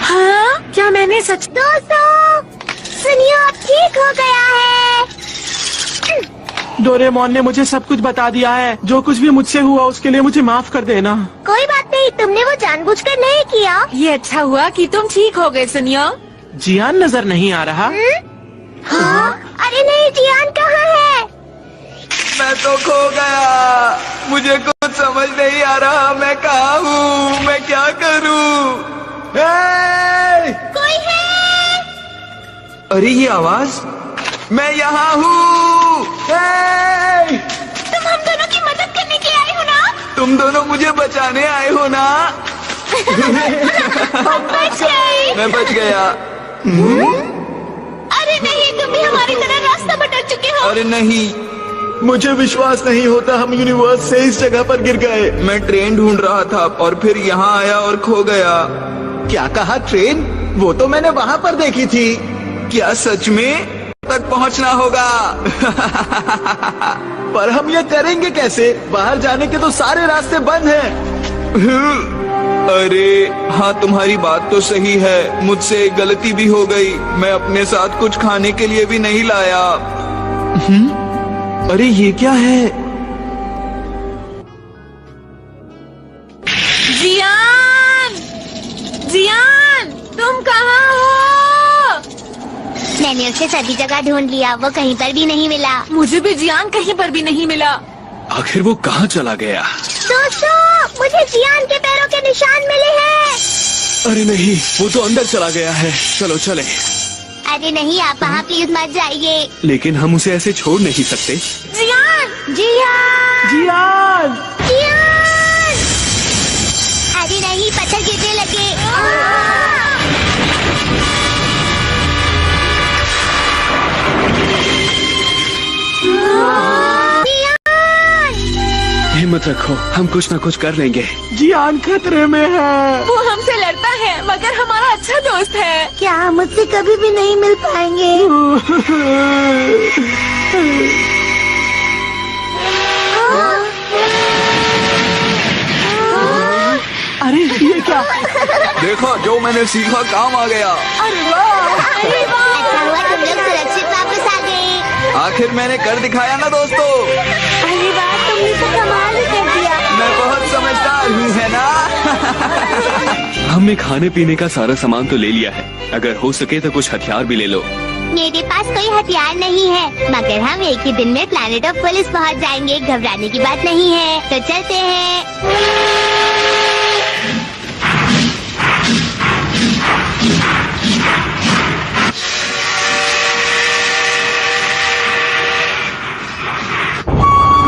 हाँ, क्या मैंने सच? दोस्तों, सुनिए, अब ठीक हो गया है। डोरेमोन ने मुझे सब कुछ बता दिया है। जो कुछ भी मुझसे हुआ उसके लिए मुझे माफ कर देना। कोई बात नहीं, तुमने वो जानबूझकर नहीं किया। ये अच्छा हुआ कि तुम ठीक हो गए। सुनियो, जियान नजर नहीं आ रहा। हाँ? अरे नहीं, जियान कहाँ है? मैं तो खो गया। मुझे कुछ समझ नहीं आ रहा। मैं कहाँ हूँ? मैं क्या करूँ? कोई है? अरे ये आवाज, मैं यहाँ हूँ। तुम हम दोनों की मदद करने के लिए आए हो ना? तुम दोनों मुझे बचाने आए हो ना? हम बच गए। मैं बच गया। अरे नहीं, तुम भी हमारी तरह रास्ता भटक चुके हो। अरे नहीं, मुझे विश्वास नहीं होता, हम यूनिवर्स से इस जगह पर गिर गए। मैं ट्रेन ढूंढ रहा था और फिर यहाँ आया और खो गया। क्या कहा? ट्रेन? वो तो मैंने वहाँ पर देखी थी। क्या सच में? तक पहुँचना होगा। पर हम ये करेंगे कैसे? बाहर जाने के तो सारे रास्ते बंद हैं। अरे हाँ, तुम्हारी बात तो सही है। मुझसे एक गलती भी हो गई। मैं अपने साथ कुछ खाने के लिए भी नहीं लाया। अरे ये क्या है? जियान, जियान, तुम कहाँ हो? मैंने उसे सभी जगह ढूंढ लिया, वो कहीं पर भी नहीं मिला। मुझे भी जियान कहीं पर भी नहीं मिला। आखिर वो कहाँ चला गया? दोस्तों, मुझे जियान के पैरों के निशान मिले हैं। अरे नहीं, वो तो अंदर चला गया है। चलो चले। अरे नहीं, आप वहाँ प्लीज मत जाइए। लेकिन हम उसे ऐसे छोड़ नहीं सकते। जियान, जियान, जियान, जियान। अरे नहीं, पत्थर गिरने लगे। हिम्मत रखो, हम कुछ ना कुछ कर लेंगे। जियान खतरे में है। वो हमसे लड़ता है मगर हमारा अच्छा दोस्त है। क्या हम उससे कभी भी नहीं मिल पाएंगे? अरे ये क्या? देखो, जो मैंने सीखा काम आ गया। अरे वाह, अरे वाह। अच्छा हुआ तुम लोग सुरक्षित वापस आ गए। आखिर मैंने कर दिखाया ना दोस्तों। अरे वाह, तुमने तो कमाल ही कर दिया। मैं बहुत समझदार हूँ, है ना? हमने खाने पीने का सारा सामान तो ले लिया है। अगर हो सके तो कुछ हथियार भी ले लो। मेरे पास कोई हथियार नहीं है, मगर हम एक ही दिन में प्लैनेट ऑफ पुलिस पहुंच जाएंगे। घबराने की बात नहीं है, तो चलते हैं।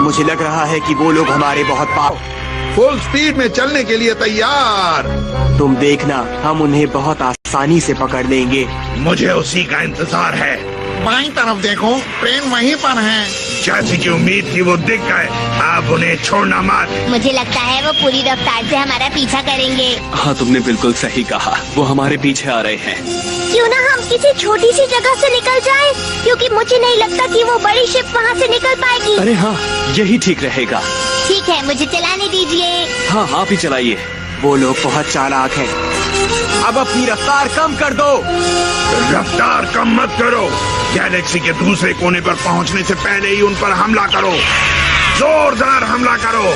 मुझे लग रहा है कि वो लोग हमारे बहुत पास। फुल स्पीड में चलने के लिए तैयार। तुम देखना, हम उन्हें बहुत आसानी से पकड़ लेंगे। मुझे उसी का इंतजार है। बाईं तरफ देखो, ट्रेन वहीं पर है। जैसी की उम्मीद थी वो दिख गए। आप उन्हें छोड़ना मत। मुझे लगता है वो पूरी रफ्तार से हमारा पीछा करेंगे। हाँ, तुमने बिल्कुल सही कहा। वो हमारे पीछे आ रहे हैं। क्यों ना हम किसी छोटी सी जगह से निकल जाएं, क्योंकि मुझे नहीं लगता कि वो बड़ी शिप वहाँ से निकल पाएगी। अरे हाँ, यही ठीक रहेगा। ठीक है, मुझे चलाने दीजिए। हाँ, आप ही चलाइए। वो लोग बहुत चालाक हैं। अब अपनी रफ्तार कम कर दो। रफ्तार कम मत करो। गैलेक्सी के दूसरे कोने पर पहुंचने से पहले ही उन पर हमला करो। जोरदार हमला करो।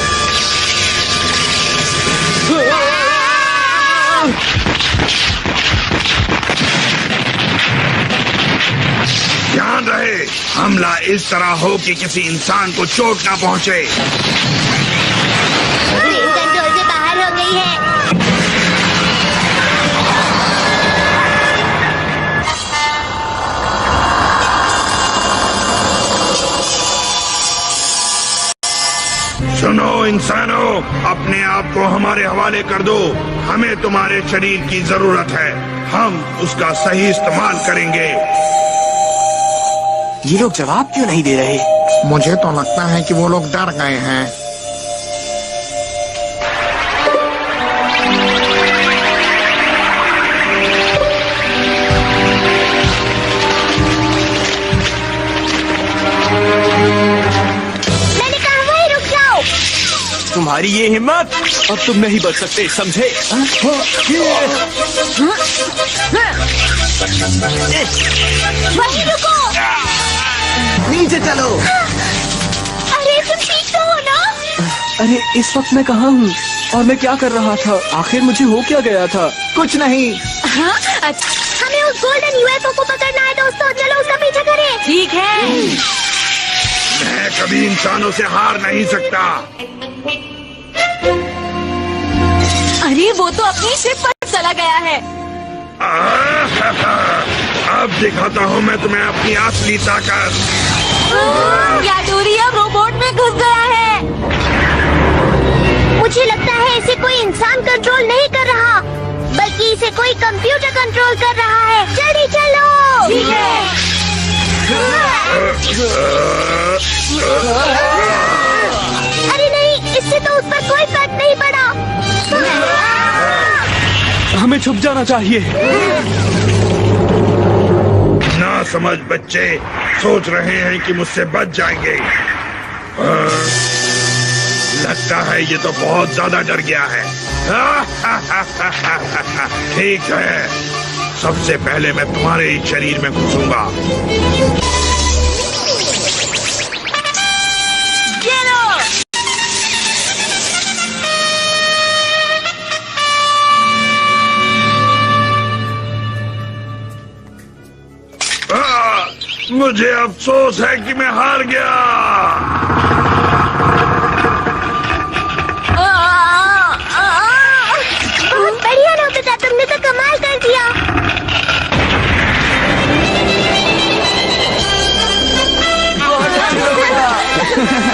ध्यान रहे, हमला इस तरह हो कि किसी इंसान को चोट ना पहुंचे। ट्रेन कंट्रोल से बाहर हो गई है। सुनो इंसानों, अपने आप को हमारे हवाले कर दो। हमें तुम्हारे शरीर की जरूरत है। हम उसका सही इस्तेमाल करेंगे। ये लोग जवाब क्यों नहीं दे रहे? मुझे तो लगता है कि वो लोग डर गए हैं। मैंने कहा वहीं रुक जाओ। तुम्हारी ये हिम्मत, अब तुम नहीं बच सकते, समझे? वहीं रुको। नीचे चलो। अरे तुम ठीक तो हो ना? अरे इस वक्त मैं कहाँ हूँ और मैं क्या कर रहा था? आखिर मुझे हो क्या गया था? कुछ नहीं। हाँ, अच्छा, हमें उस गोल्डन यूएफओ को पकड़ना है दोस्तों, चलो उसका पीछा करें। ठीक है। मैं कभी इंसानों से हार नहीं सकता। अरे वो तो अपनी शिप पर चला गया है। अब दिखाता हूँ मैं तुम्हें अपनी असली ताकत। याडोरिया रोबोट में घुस गया है। मुझे लगता है इसे कोई इंसान कंट्रोल नहीं कर रहा, बल्कि इसे कोई कंप्यूटर कंट्रोल कर रहा है। जल्दी चलो। ठीक है। अरे नहीं, इससे तो उस पर कोई फर्क नहीं पड़ा। हमें छुप जाना चाहिए। ना समझ बच्चे सोच रहे हैं कि मुझसे बच जाएंगे। लगता है ये तो बहुत ज्यादा डर गया है। ठीक है, सबसे पहले मैं तुम्हारे ही शरीर में घुसूंगा। मुझे अफसोस है कि मैं हार गया। बहुत बढ़िया नोबिता, तुमने तो कमाल कर दिया।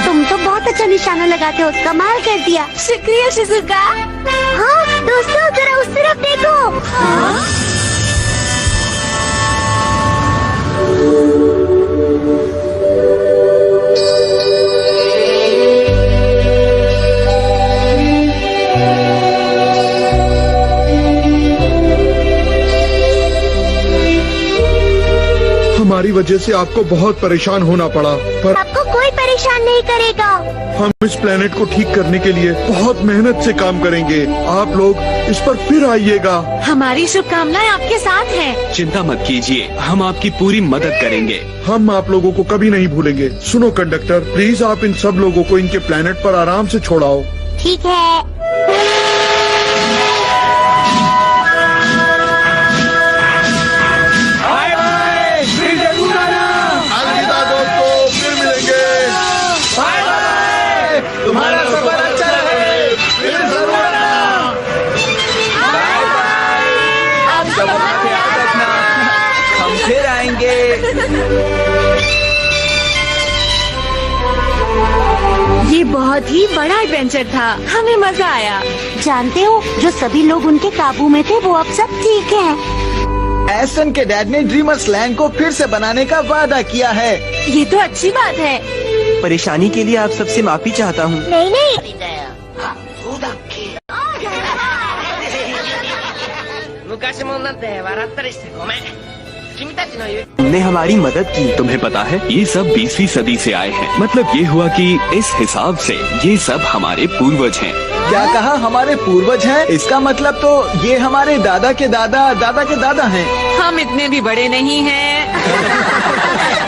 तुम तो बहुत अच्छा निशाना लगाते हो, कमाल कर दिया। शुक्रिया शिजुका। हाँ दोस्तों, जरा उस तरफ देखो। हमारी वजह से आपको बहुत परेशान होना पड़ा, पर आपको कोई परेशान नहीं करेगा। हम इस प्लेनेट को ठीक करने के लिए बहुत मेहनत से काम करेंगे। आप लोग इस पर फिर आइएगा। हमारी शुभकामनाएं आपके साथ हैं। चिंता मत कीजिए, हम आपकी पूरी मदद करेंगे। हम आप लोगों को कभी नहीं भूलेंगे। सुनो कंडक्टर, प्लीज आप इन सब लोगों को इनके प्लेनेट पर आराम से छोड़ाओ। ठीक है। अलविदा दोस्तों, फिर मिलेंगे। तुम्हारा सफर अच्छा रहे। फिर जरूर आना। आप सब अपना ख्याल रखना। हम फिर आएंगे। ये बहुत ही बड़ा एडवेंचर था, हमें मजा आया। जानते हो, जो सभी लोग उनके काबू में थे वो अब सब ठीक हैं। एसन के डैड ने ड्रीमर्स लैंड को फिर से बनाने का वादा किया है। ये तो अच्छी बात है। परेशानी के लिए आप सबसे माफी चाहता हूँ। नहीं नहीं, तुमने हमारी मदद की। तुम्हें पता है, ये सब 20वीं सदी से आए हैं। मतलब ये हुआ कि इस हिसाब से ये सब हमारे पूर्वज हैं। क्या कहा? हमारे पूर्वज हैं? इसका मतलब तो ये हमारे दादा के दादा दादा के दादा हैं। हम इतने भी बड़े नहीं हैं।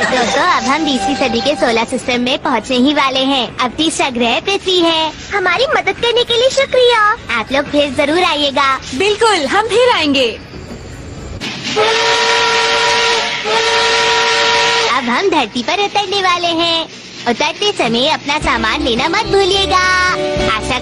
दोस्तों, अब हम 20वीं सदी के सोलर सिस्टम में पहुंचने ही वाले हैं। अब तीसरा ग्रह पृथ्वी है। हमारी मदद करने के लिए शुक्रिया। आप लोग फिर जरूर आइएगा। बिल्कुल, हम फिर आएंगे। अब हम धरती पर उतरने वाले हैं। उतरते समय अपना सामान लेना मत भूलिएगा। आशा